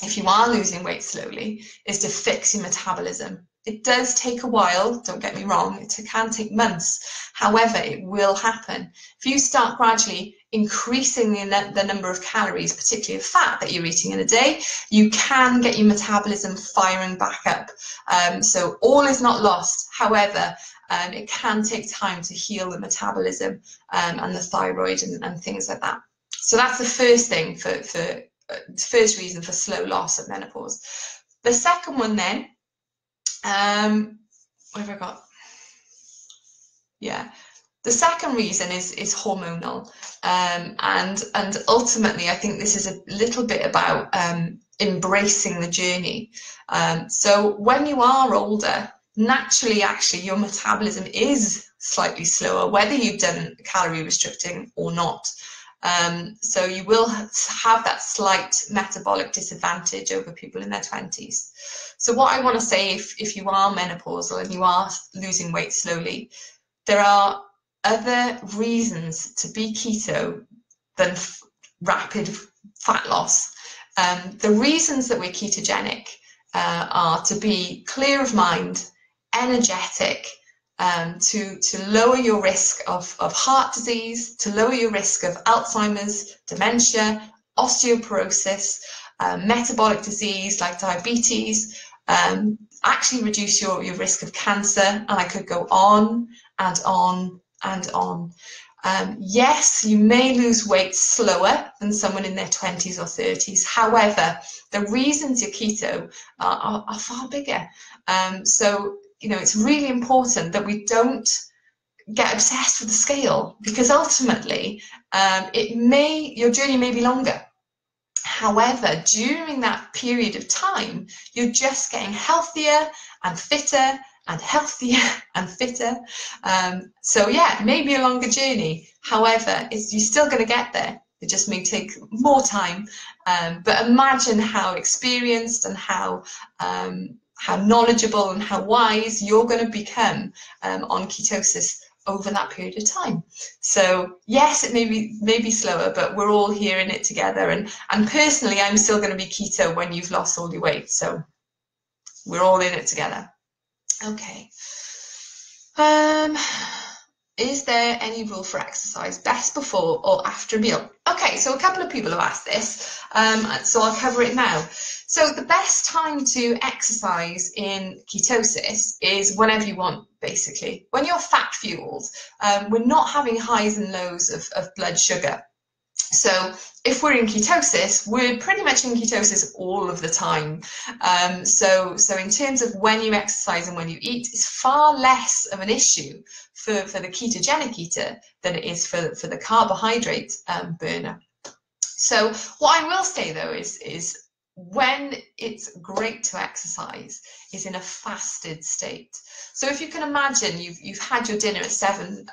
if you are losing weight slowly, is to fix your metabolism. It does take a while, don't get me wrong, it can take months. However, it will happen. If you start gradually increasing the number of calories, particularly of fat that you're eating in a day, you can get your metabolism firing back up. So all is not lost. However, it can take time to heal the metabolism and the thyroid and things like that. So that's the first thing first reason for slow loss at menopause. The second one then, what have I got? Yeah, the second reason is hormonal, and ultimately I think this is a little bit about embracing the journey. So when you are older, naturally, actually, your metabolism is slightly slower, whether you've done calorie restricting or not. So you will have that slight metabolic disadvantage over people in their 20s. So what I want to say, if you are menopausal and you are losing weight slowly, there are other reasons to be keto than rapid fat loss. The reasons that we're ketogenic are to be clear of mind, energetic, to lower your risk of heart disease, to lower your risk of Alzheimer's, dementia, osteoporosis, metabolic disease like diabetes, actually reduce your risk of cancer, and I could go on and on and on. Yes, you may lose weight slower than someone in their 20s or 30s. However, the reasons you're keto are far bigger. So, it's really important that we don't get obsessed with the scale, because ultimately your journey may be longer. However, during that period of time, you're just getting healthier and fitter and healthier and fitter. So yeah, maybe a longer journey. However, you're still going to get there. It just may take more time. But imagine how experienced and how knowledgeable and how wise you're going to become on ketosis over that period of time. So yes, it may be slower, but we're all here in it together. And personally, I'm still going to be keto when you've lost all your weight. So we're all in it together. Okay. Is there any rule for exercise best before or after a meal? Okay, so a couple of people have asked this, so I'll cover it now. So the best time to exercise in ketosis is whenever you want, basically. When you're fat fueled, we're not having highs and lows of blood sugar. So if we're in ketosis, we're pretty much in ketosis all of the time. So in terms of when you exercise and when you eat, it's far less of an issue for the ketogenic eater than it is for the carbohydrate burner. So what I will say though is when it's great to exercise is in a fasted state. So if you can imagine you've had your dinner at 7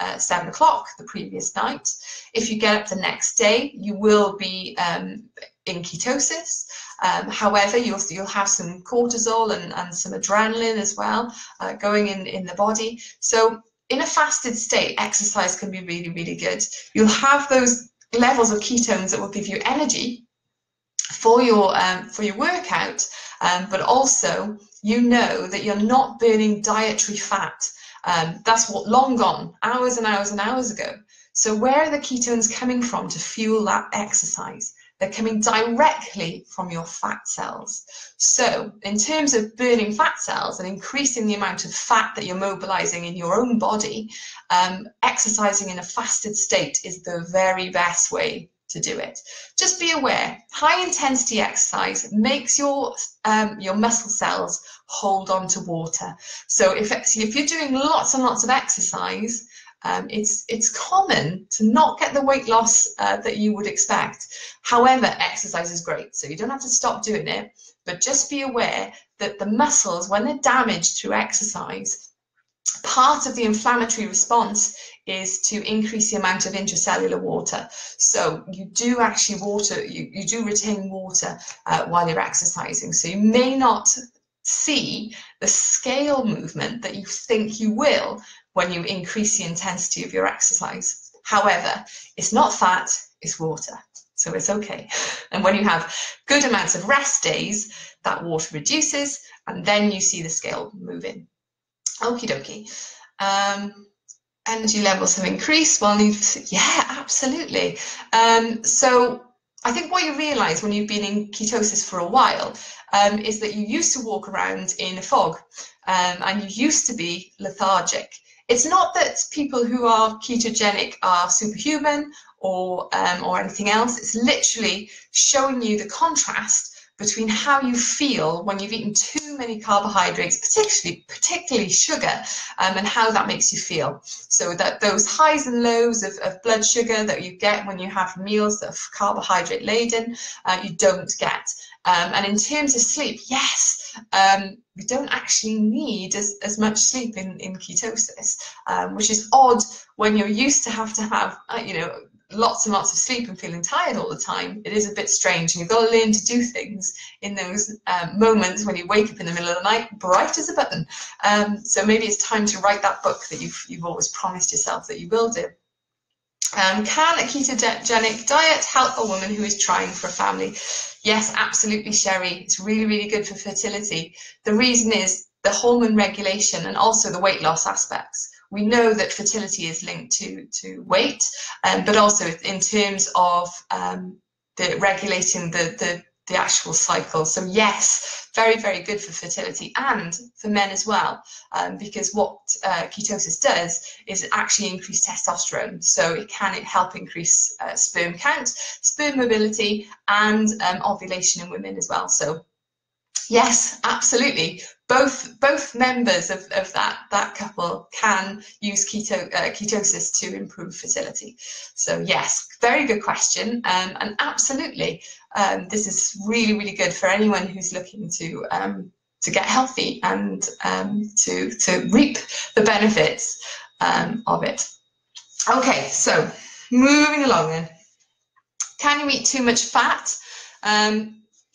o'clock the previous night. If you get up the next day, you will be in ketosis. However, you'll have some cortisol and some adrenaline as well going in the body. So in a fasted state, exercise can be really, really good. You'll have those levels of ketones that will give you energy for your workout, but also you know that you're not burning dietary fat. That's what long gone, hours and hours and hours ago. So where are the ketones coming from to fuel that exercise? They're coming directly from your fat cells. So in terms of burning fat cells and increasing the amount of fat that you're mobilizing in your own body, exercising in a fasted state is the very best way to do it. Just be aware, high intensity exercise makes your muscle cells hold on to water. So if you're doing lots and lots of exercise, it's common to not get the weight loss that you would expect. However, exercise is great, so you don't have to stop doing it, but just be aware that the muscles, when they're damaged through exercise, part of the inflammatory response is to increase the amount of intracellular water. So you do actually you do retain water while you're exercising. So you may not see the scale movement that you think you will when you increase the intensity of your exercise. However, it's not fat, it's water. So it's okay. And when you have good amounts of rest days, that water reduces and then you see the scale moving. Okie dokie. Energy levels have increased while yeah, absolutely. So I think what you realize when you've been in ketosis for a while is that you used to walk around in a fog and you used to be lethargic. It's not that people who are ketogenic are superhuman or anything else. It's literally showing you the contrast between how you feel when you've eaten too many carbohydrates, particularly sugar, and how that makes you feel. So that those highs and lows of blood sugar that you get when you have meals that are carbohydrate laden, you don't get. And in terms of sleep, yes, we don't actually need as much sleep in ketosis, which is odd when you're used to have lots and lots of sleep and feeling tired all the time. It is a bit strange, and you've got to learn to do things in those moments when you wake up in the middle of the night, bright as a button. So maybe it's time to write that book that you've always promised yourself that you will do. Can a ketogenic diet help a woman who is trying for a family? Yes, absolutely, Sherry. It's really, really good for fertility. The reason is the hormone regulation and also the weight loss aspects. We know that fertility is linked to weight, but also in terms of the regulating the actual cycle. So yes, very, very good for fertility and for men as well, because what ketosis does is actually increase testosterone. So it can help increase sperm count, sperm mobility, and ovulation in women as well. So yes, absolutely. Both members of that couple can use ketosis to improve fertility. So yes, very good question, and absolutely, this is really, really good for anyone who's looking to get healthy and to reap the benefits of it. Okay, so moving along then. Can you eat too much fat?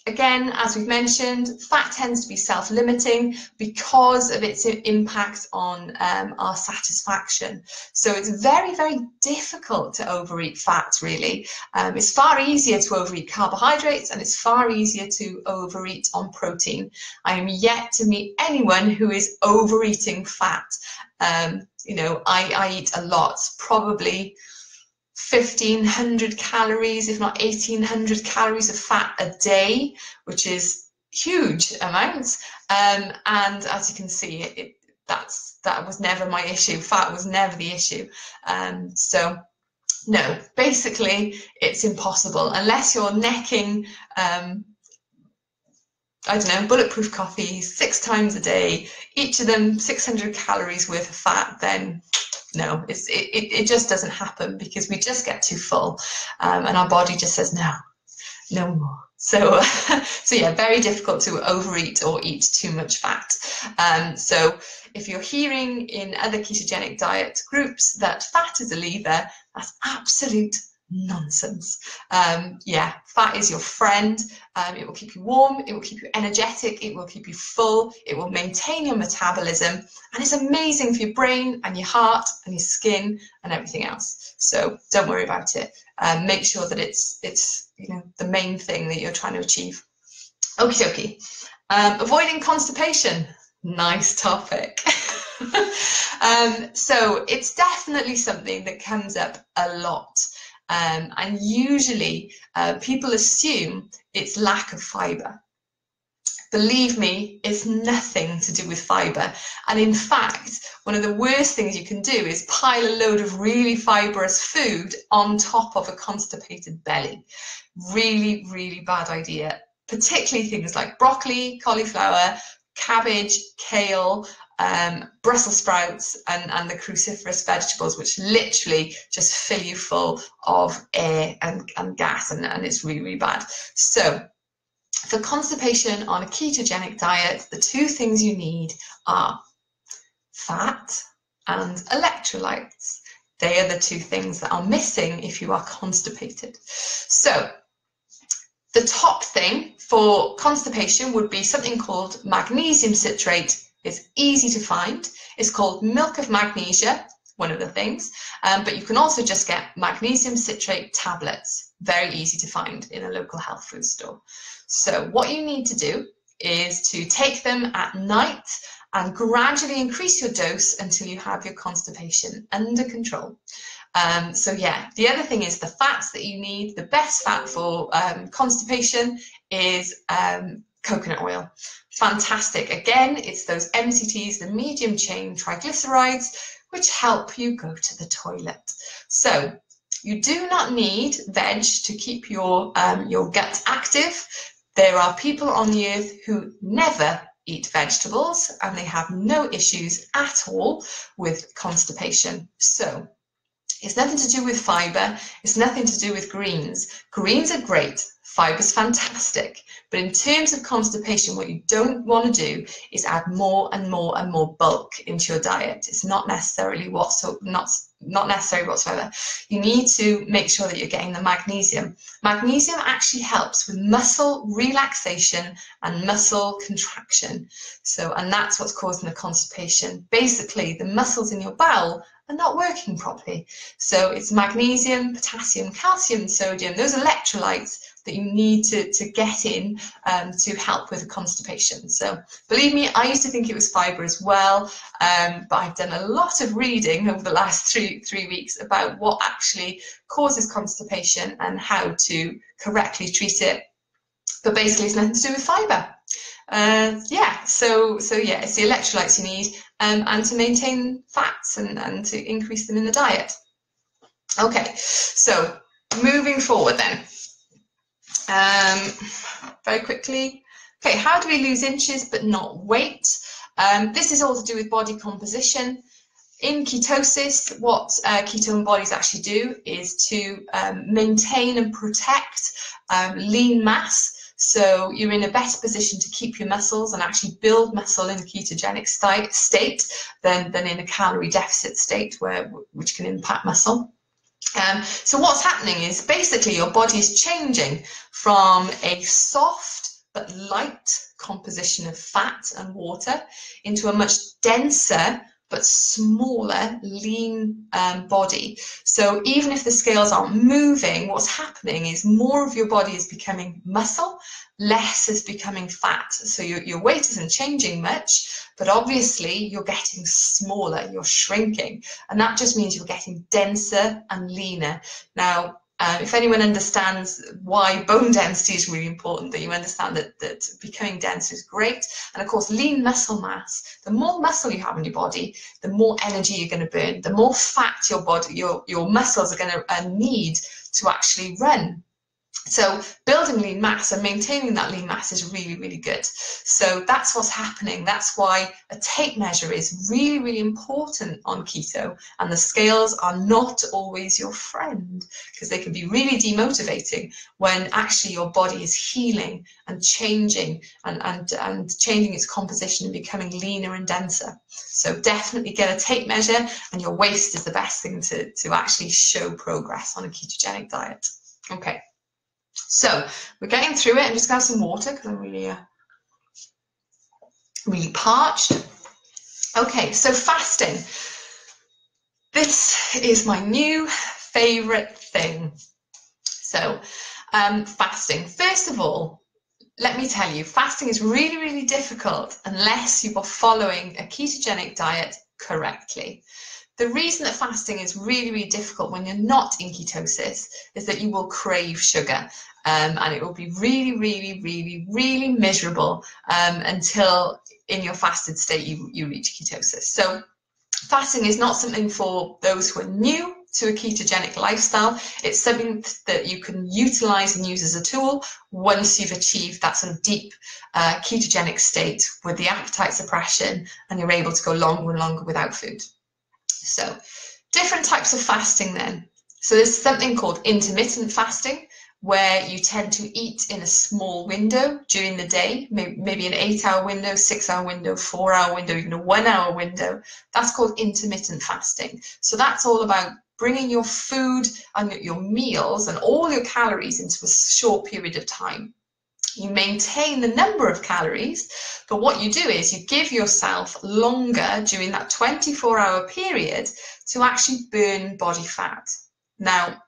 Again, as we've mentioned, fat tends to be self-limiting because of its impact on our satisfaction. So it's very, very difficult to overeat fat, really. It's far easier to overeat carbohydrates, and it's far easier to overeat on protein. I am yet to meet anyone who is overeating fat. You know, I eat a lot, probably 1,500 calories, if not 1,800 calories of fat a day, which is huge amounts. And as you can see, that was never my issue. Fat was never the issue. So no, basically it's impossible unless you're necking, I don't know, bulletproof coffees 6 times a day, each of them 600 calories worth of fat, then no, it just doesn't happen, because we just get too full, and our body just says no more. So so yeah, very difficult to overeat or eat too much fat. So if you're hearing in other ketogenic diet groups that fat is a lever, that's absolute nonsense. Yeah, fat is your friend. It will keep you warm, it will keep you energetic, it will keep you full, it will maintain your metabolism, and it's amazing for your brain and your heart and your skin and everything else. So don't worry about it. Make sure that it's you know, the main thing that you're trying to achieve. Okie dokie. Avoiding constipation. Nice topic. So it's definitely something that comes up a lot. And usually people assume it's lack of fibre. Believe me, it's nothing to do with fibre. And in fact, one of the worst things you can do is pile a load of really fibrous food on top of a constipated belly. Really, really bad idea. Particularly things like broccoli, cauliflower, cabbage, kale, Brussels sprouts, and the cruciferous vegetables, which literally just fill you full of air and gas, and it's really, really bad. So for constipation on a ketogenic diet, the 2 things you need are fat and electrolytes. They are the 2 things that are missing if you are constipated. So the top thing for constipation would be something called magnesium citrate. It's easy to find. It's called milk of magnesia, one of the things, but you can also just get magnesium citrate tablets. Very easy to find in a local health food store. So what you need to do is to take them at night and gradually increase your dose until you have your constipation under control. So yeah, the other thing is the fats that you need. The best fat for constipation is coconut oil. Fantastic. Again, it's those MCTs, the medium chain triglycerides, which help you go to the toilet. So you do not need veg to keep your gut active. There are people on the earth who never eat vegetables, and they have no issues at all with constipation. So it's nothing to do with fibre, it's nothing to do with greens. Greens are great, fibre's fantastic, but in terms of constipation, what you don't want to do is add more and more and more bulk into your diet. It's not necessary whatsoever. You need to make sure that you're getting the magnesium. Magnesium actually helps with muscle relaxation and muscle contraction. So, and that's what's causing the constipation. Basically, the muscles in your bowel are not working properly. So it's magnesium, potassium, calcium, sodium, those electrolytes that you need to get in to help with the constipation. So believe me, I used to think it was fibre as well, but I've done a lot of reading over the last three weeks about what actually causes constipation and how to correctly treat it. But basically it's nothing to do with fibre. Yeah, so yeah, it's the electrolytes you need, and to maintain fats and to increase them in the diet. Okay, so moving forward then, very quickly. Okay, how do we lose inches but not weight? This is all to do with body composition. In ketosis, what ketone bodies actually do is to maintain and protect lean mass. So you're in a better position to keep your muscles and actually build muscle in a ketogenic state than in a calorie deficit state, which can impact muscle. So what's happening is basically your body is changing from a soft, but light composition of fat and water into a much denser but smaller, lean body. So even if the scales aren't moving, what's happening is more of your body is becoming muscle, less is becoming fat. So your weight isn't changing much, but obviously you're getting smaller, you're shrinking. And that just means you're getting denser and leaner. Now, if anyone understands why bone density is really important, that you understand that becoming denser is great. And of course, lean muscle mass, the more muscle you have in your body, the more energy you're going to burn, the more fat your body, your muscles are going to need to actually run. So building lean mass and maintaining that lean mass is really, really good. So that's what's happening. That's why a tape measure is really, really important on keto. And the scales are not always your friend, because they can be really demotivating when actually your body is healing and changing and changing its composition and becoming leaner and denser. So definitely get a tape measure, and your waist is the best thing to actually show progress on a ketogenic diet. Okay. So we're getting through it. I'm just going to have some water because I'm really parched. Okay, so fasting. This is my new favorite thing. So fasting. First of all, let me tell you, fasting is really, really difficult unless you are following a ketogenic diet correctly. The reason that fasting is really, really difficult when you're not in ketosis is that you will crave sugar, and it will be really, really, really, really miserable until in your fasted state you reach ketosis. So fasting is not something for those who are new to a ketogenic lifestyle. It's something that you can utilize and use as a tool once you've achieved that sort of deep ketogenic state with the appetite suppression, and you're able to go longer and longer without food. So different types of fasting then. So there's something called intermittent fasting, where you tend to eat in a small window during the day, maybe an 8-hour window, 6-hour window, 4-hour window, even a 1-hour window. That's called intermittent fasting. So that's all about bringing your food and your meals and all your calories into a short period of time. You maintain the number of calories, but what you do is you give yourself longer during that 24-hour period to actually burn body fat. Now,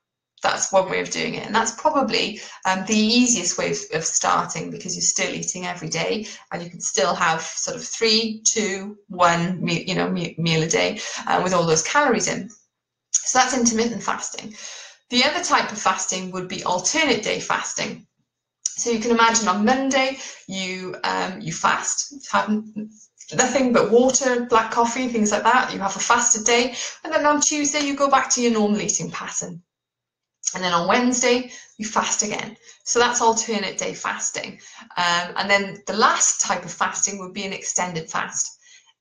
that's one way of doing it, and that's probably the easiest way of starting, because you're still eating every day and you can still have sort of 3, 2, 1 meal a day with all those calories in. So that's intermittent fasting. The other type of fasting would be alternate day fasting. So you can imagine on Monday you fast, have nothing but water, black coffee, things like that. You have a fasted day, and then on Tuesday you go back to your normal eating pattern. And then on Wednesday you fast again. So that's alternate day fasting. And then the last type of fasting would be an extended fast.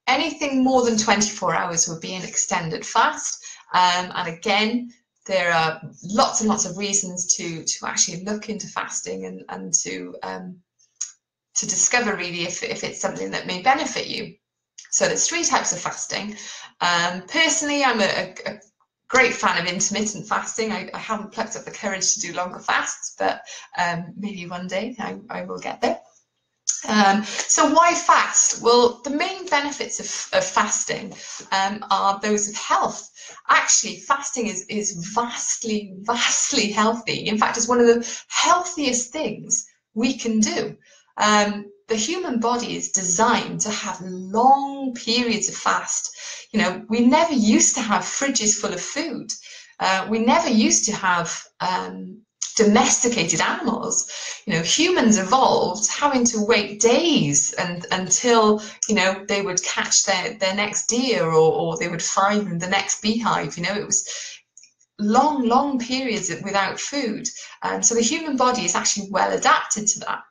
Anything more than 24 hours would be an extended fast. And again, there are lots and lots of reasons to actually look into fasting and to discover really if it's something that may benefit you. So there's 3 types of fasting. Personally, I'm a great fan of intermittent fasting. I haven't plucked up the courage to do longer fasts, but maybe one day I will get there. So why fast? Well, the main benefits of fasting are those of health. Actually, fasting is vastly, vastly healthy. In fact, it's one of the healthiest things we can do. The human body is designed to have long periods of fast. You know, we never used to have fridges full of food. We never used to have domesticated animals. You know, humans evolved having to wait days until, you know, they would catch their next deer or they would find the next beehive. You know, it was long periods without food. So the human body is actually well adapted to that.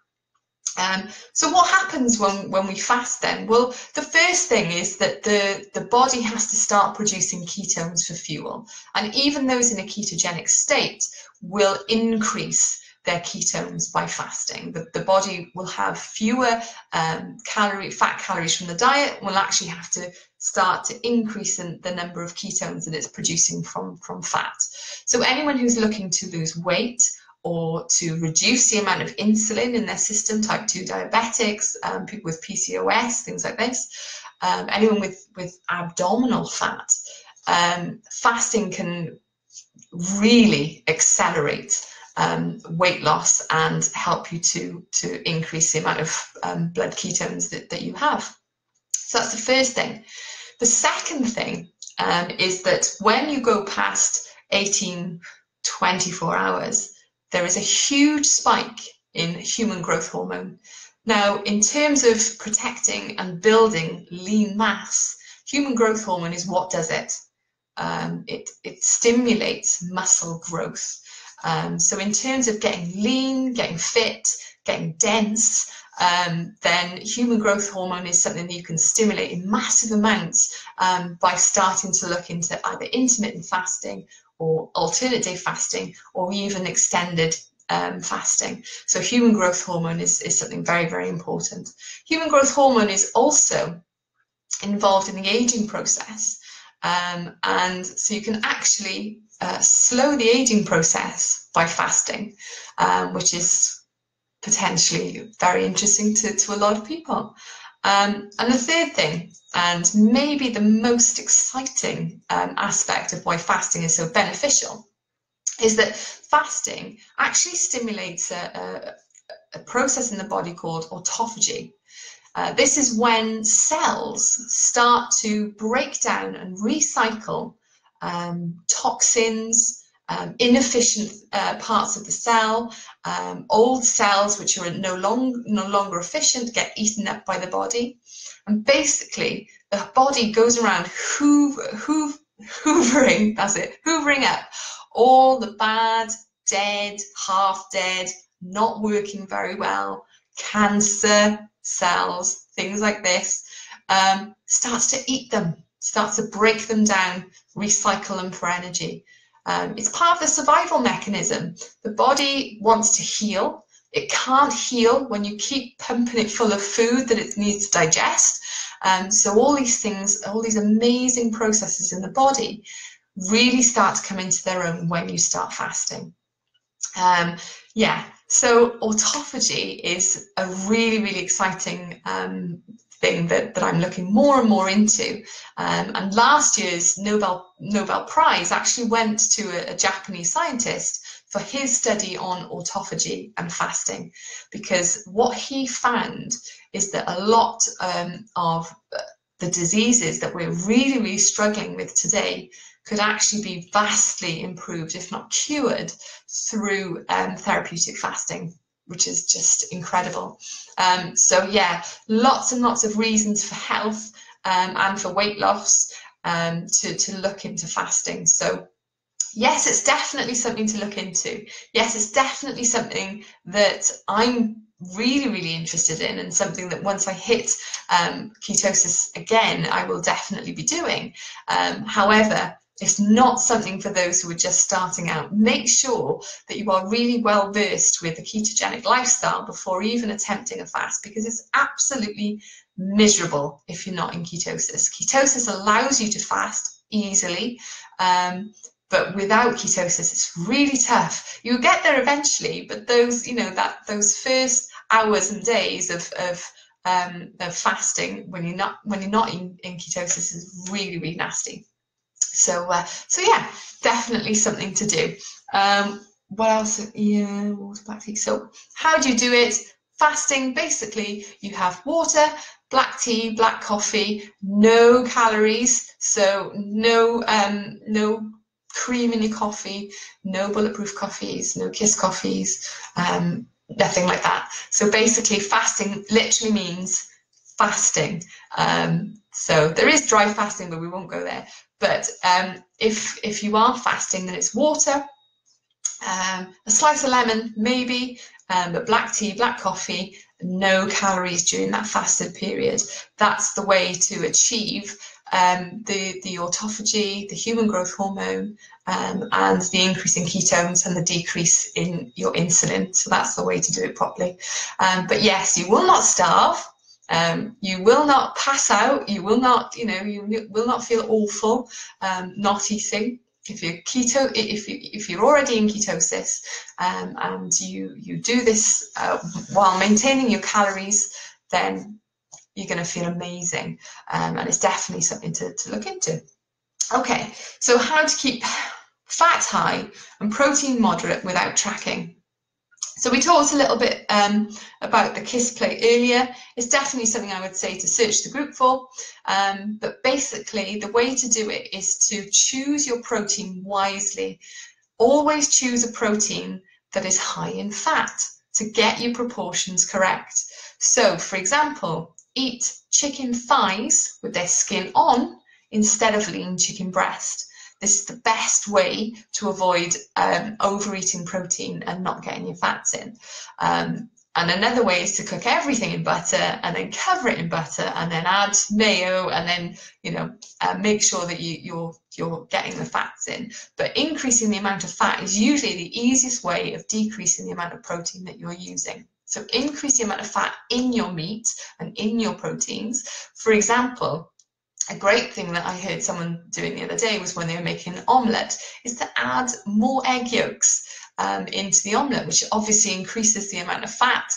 So what happens when we fast then? Well, the first thing is that the body has to start producing ketones for fuel. And even those in a ketogenic state will increase their ketones by fasting. The body will have fewer fat calories from the diet, will actually have to start to increase the number of ketones that it's producing from fat. So anyone who's looking to lose weight or to reduce the amount of insulin in their system, type 2 diabetics, people with PCOS, things like this, anyone with abdominal fat. Fasting can really accelerate weight loss and help you to increase the amount of blood ketones that you have. So that's the first thing. The second thing is that when you go past 24 hours, there is a huge spike in human growth hormone. Now, in terms of protecting and building lean mass, human growth hormone is what does it. It stimulates muscle growth. So in terms of getting lean, getting fit, getting dense, then human growth hormone is something that you can stimulate in massive amounts by starting to look into either intermittent fasting or alternate day fasting, or even extended fasting. So human growth hormone is something very, very important. Human growth hormone is also involved in the aging process. And so you can actually slow the aging process by fasting, which is potentially very interesting to a lot of people. And the third thing, and maybe the most exciting aspect of why fasting is so beneficial, is that fasting actually stimulates a process in the body called autophagy. This is when cells start to break down and recycle toxins, inefficient parts of the cell, old cells which are no longer efficient get eaten up by the body. And basically, the body goes around hoovering, that's it, hoovering up all the bad, dead, half dead, not working very well, cancer cells, things like this, starts to eat them, starts to break them down, recycle them for energy. It's part of the survival mechanism. The body wants to heal. It can't heal when you keep pumping it full of food that it needs to digest. So all these things, all these amazing processes in the body really start to come into their own when you start fasting. So autophagy is a really, really exciting thing that I'm looking more and more into. And last year's Nobel Prize actually went to a Japanese scientist for his study on autophagy and fasting, because what he found is that a lot of the diseases that we're really, really struggling with today could actually be vastly improved, if not cured, through therapeutic fasting, which is just incredible. So yeah, lots and lots of reasons for health and for weight loss to look into fasting. So yes, it's definitely something to look into. Yes, it's definitely something that I'm really, really interested in, and something that once I hit ketosis again, I will definitely be doing. However, it's not something for those who are just starting out. Make sure that you are really well versed with the ketogenic lifestyle before even attempting a fast, because it's absolutely miserable if you're not in ketosis. Ketosis allows you to fast easily, but without ketosis, it's really tough. You'll get there eventually, but those, those first hours and days of fasting when you're not in ketosis is really, really nasty. So yeah, definitely something to do. What else? Yeah, water, black tea. So how do you do it? Fasting, basically, you have water, black tea, black coffee, no calories, so no cream in your coffee, no bulletproof coffees, no Kiss coffees, nothing like that. So basically, fasting literally means fasting. So there is dry fasting, but we won't go there. But if you are fasting, then it's water, a slice of lemon maybe, but black tea, black coffee, no calories during that fasted period. That's the way to achieve the autophagy, the human growth hormone, and the increase in ketones and the decrease in your insulin. So that's the way to do it properly. But yes, you will not starve. You will not pass out. You will not, you will not feel awful not eating. if you're already in ketosis, and you do this while maintaining your calories, then you're going to feel amazing, and it's definitely something to look into. Okay, so how to keep fat high and protein moderate without tracking. So we talked a little bit about the KISS plate earlier. It's definitely something I would say to search the group for, but basically the way to do it is to choose your protein wisely. Always choose a protein that is high in fat to get your proportions correct. So for example, eat chicken thighs with their skin on instead of lean chicken breast. This is the best way to avoid overeating protein and not getting your fats in. And another way is to cook everything in butter and then cover it in butter and then add mayo and then, you know, make sure that you're getting the fats in. But increasing the amount of fat is usually the easiest way of decreasing the amount of protein that you're using. So increase the amount of fat in your meat and in your proteins. For example, a great thing that I heard someone doing the other day was when they were making an omelette, is to add more egg yolks into the omelette, which obviously increases the amount of fat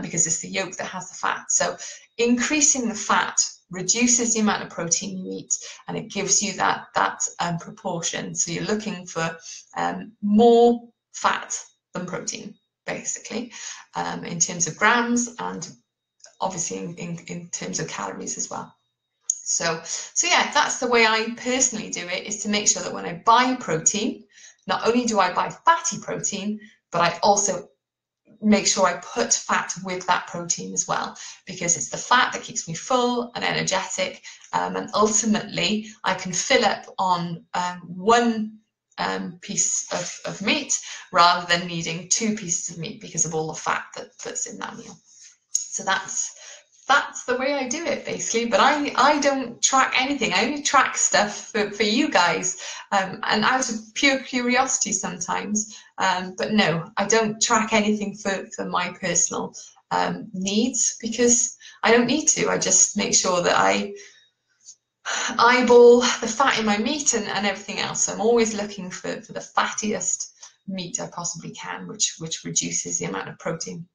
because it's the yolk that has the fat. So increasing the fat reduces the amount of protein you eat, and it gives you that proportion. So you're looking for more fat than protein, basically, in terms of grams and obviously in terms of calories as well. So yeah, that's the way I personally do it, is to make sure that when I buy protein, not only do I buy fatty protein, but I also make sure I put fat with that protein as well, because it's the fat that keeps me full and energetic, and ultimately I can fill up on one piece of meat rather than needing 2 pieces of meat because of all the fat that's in that meal. So that's the way I do it, basically. But I don't track anything. I only track stuff for you guys, and out of pure curiosity sometimes. But no, I don't track anything for my personal needs, because I don't need to. I just make sure that I eyeball the fat in my meat and everything else. So I'm always looking for the fattiest meat I possibly can, which reduces the amount of protein.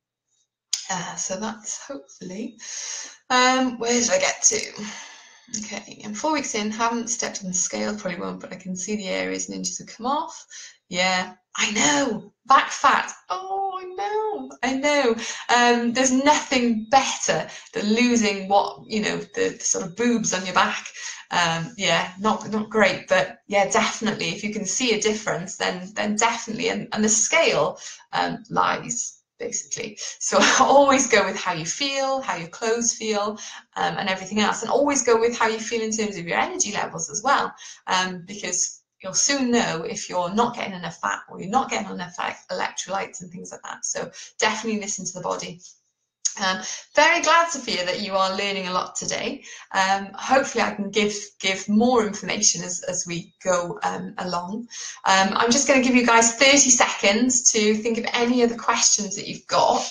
So that's hopefully, where did I get to? Okay, I'm 4 weeks in, haven't stepped on the scale, probably won't, but I can see the areas and inches have come off. Yeah, I know, back fat. Oh, I know. There's nothing better than losing the sort of boobs on your back. Yeah, not great, but yeah, definitely, if you can see a difference, then definitely, and the scale lies, basically. So always go with how you feel, how your clothes feel, and everything else, and always go with how you feel in terms of your energy levels as well, because you'll soon know if you're not getting enough fat or you're not getting enough electrolytes and things like that. So definitely listen to the body. Very glad, Sophia, that you are learning a lot today. Hopefully I can give more information as we go along. I'm just going to give you guys 30 seconds to think of any other questions that you've got.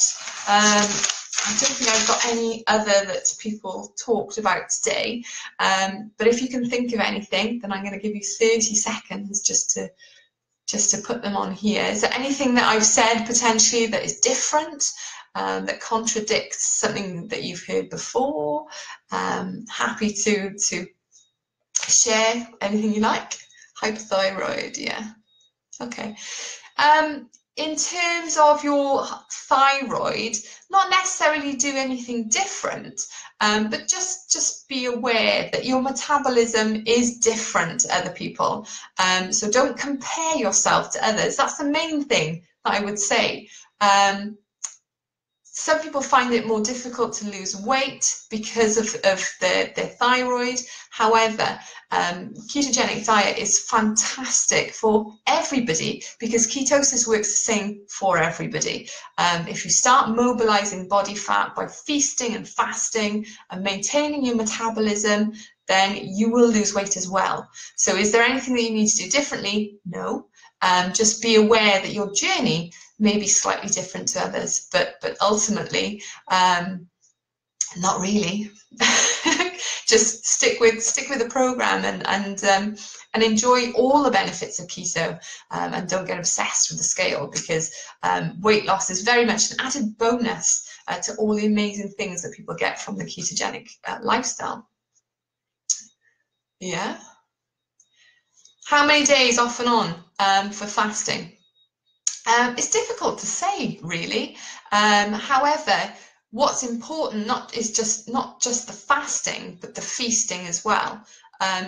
I don't think I've got any other that people talked about today, but if you can think of anything, then I'm going to give you 30 seconds just to put them on here. Is there anything that I've said potentially that is different, that contradicts something that you've heard before? Happy to share anything you like. Hypothyroid, yeah. Okay. In terms of your thyroid, not necessarily do anything different, but just be aware that your metabolism is different to other people. So don't compare yourself to others. That's the main thing that I would say. Some people find it more difficult to lose weight because of their thyroid. However, ketogenic diet is fantastic for everybody because ketosis works the same for everybody. If you start mobilizing body fat by feasting and fasting and maintaining your metabolism, then you will lose weight as well. So is there anything that you need to do differently? No. Just be aware that your journey may be slightly different to others, but ultimately, not really. just stick with the program and enjoy all the benefits of keto, and don't get obsessed with the scale, because weight loss is very much an added bonus to all the amazing things that people get from the ketogenic lifestyle. Yeah. How many days off and on for fasting? It's difficult to say, really. However, what's important is not just the fasting, but the feasting as well.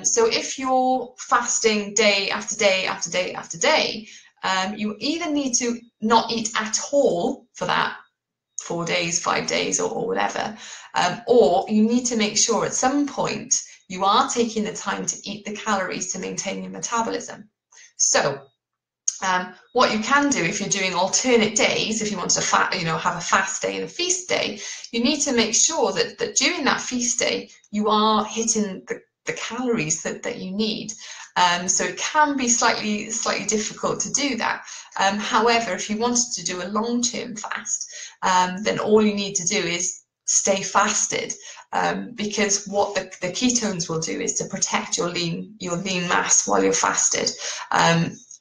So if you're fasting day after day after day after day, you either need to not eat at all for that 4 days, 5 days, or whatever, or you need to make sure at some point you are taking the time to eat the calories to maintain your metabolism. So what you can do if you're doing alternate days, if you want to have a fast day and a feast day, you need to make sure that during that feast day you are hitting the calories that you need. So it can be slightly difficult to do that. However, if you wanted to do a long-term fast, then all you need to do is stay fasted, because what the ketones will do is to protect your lean mass while you're fasted.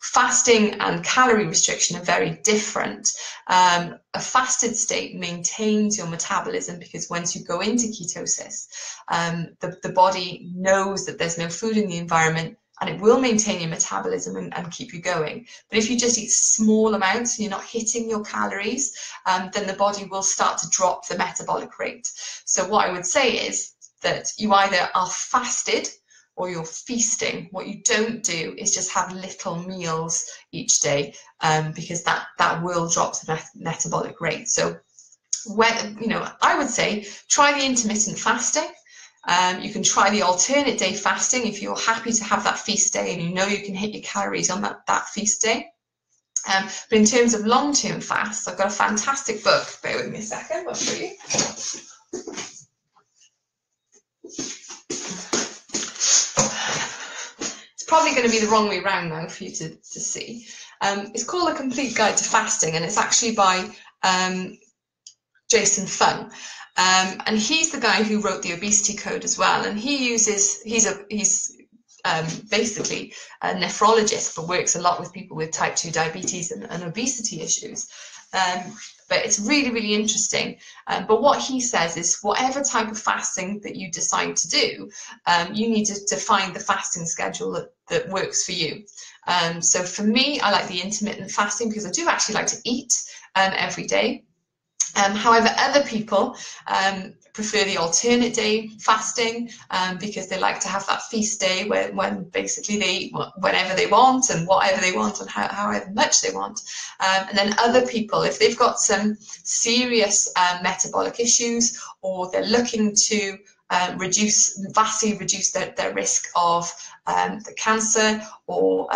Fasting and calorie restriction are very different. A fasted state maintains your metabolism, because once you go into ketosis, the body knows that there's no food in the environment, and it will maintain your metabolism and keep you going. But if you just eat small amounts and you're not hitting your calories, then the body will start to drop the metabolic rate. So what I would say is that you either are fasted or you're feasting. What you don't do is just have little meals each day, because that will drop the metabolic rate. So I would say try the intermittent fasting. You can try the alternate day fasting if you're happy to have that feast day and you know you can hit your calories on that feast day. But in terms of long-term fasts, I've got a fantastic book. Bear with me a second, I'll show you. It's probably going to be the wrong way around now for you to see. It's called A Complete Guide to Fasting, and it's actually by Jason Fung. And he's the guy who wrote the obesity code as well, and he's basically a nephrologist, but works a lot with people with type 2 diabetes and obesity issues. But it's really, really interesting. But what he says is whatever type of fasting that you decide to do, you need to find the fasting schedule that works for you. So for me, I like the intermittent fasting because I do actually like to eat every day. However, other people prefer the alternate day fasting because they like to have that feast day when basically they eat whenever they want and whatever they want and however much they want. And then other people, if they've got some serious metabolic issues, or they're looking to vastly reduce their risk of the cancer or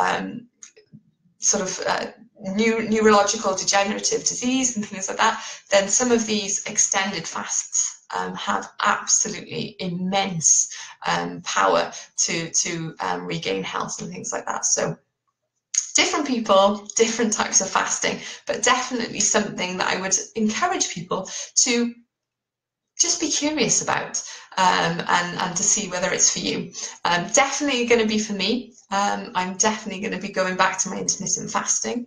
neurological degenerative disease and things like that, then some of these extended fasts have absolutely immense power to regain health and things like that. So different people, different types of fasting, but definitely something that I would encourage people to just be curious about and to see whether it's for you. Definitely going to be for me. I'm definitely going to be going back to my intermittent fasting,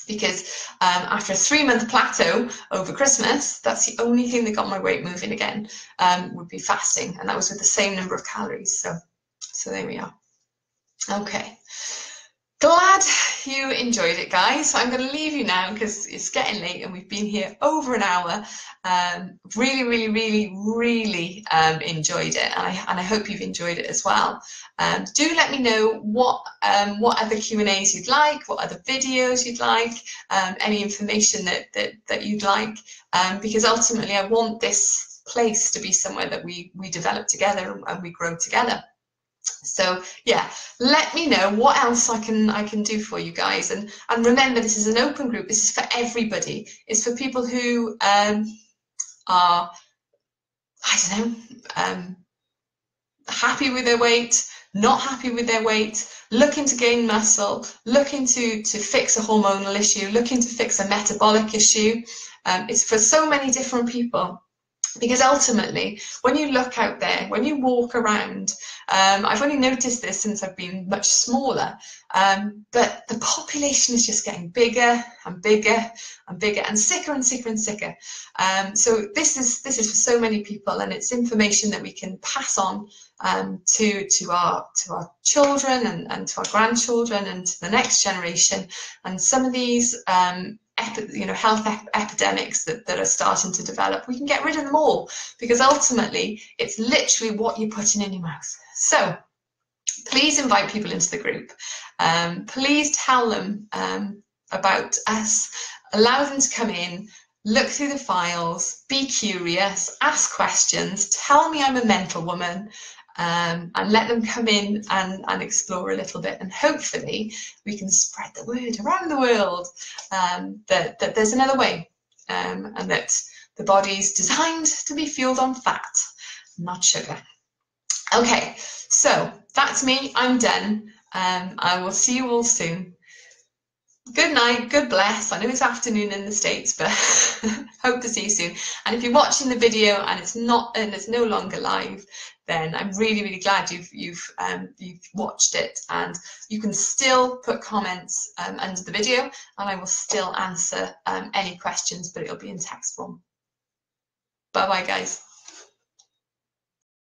because after a 3-month plateau over Christmas, that's the only thing that got my weight moving again, would be fasting, and that was with the same number of calories. So there we are. Okay. Glad you enjoyed it, guys. So I'm going to leave you now because it's getting late and we've been here over an hour. Really, really, really, really enjoyed it, and I hope you've enjoyed it as well. Do let me know what other Q&As you'd like, what other videos you'd like, any information that you'd like, because ultimately I want this place to be somewhere that we develop together and we grow together. So yeah, let me know what else I can do for you guys, and remember, this is an open group. This is for everybody. It's for people who are, I don't know, happy with their weight, not happy with their weight, looking to gain muscle, looking to fix a hormonal issue, looking to fix a metabolic issue. It's for so many different people. Because ultimately, when you look out there, when you walk around, I've only noticed this since I've been much smaller, but the population is just getting bigger and bigger and bigger and sicker and sicker and sicker. So this is for so many people, and it's information that we can pass on to our children and to our grandchildren and to the next generation. And some of these health epidemics that are starting to develop, we can get rid of them all, because ultimately it's literally what you're putting in your mouth. So please invite people into the group. Please tell them about us. Allow them to come in, look through the files, be curious, ask questions, tell me I'm a mental woman, and let them come in and explore a little bit. And hopefully we can spread the word around the world that there's another way, and that the body's designed to be fueled on fat, not sugar. Okay, so that's me. I'm done. I will see you all soon. Good night, good bless. I know it's afternoon in the States, but hope to see you soon. And if you're watching the video and it's no longer live, then I'm really, really glad you've watched it, and you can still put comments under the video, and I will still answer any questions, but it'll be in text form. Bye bye, guys.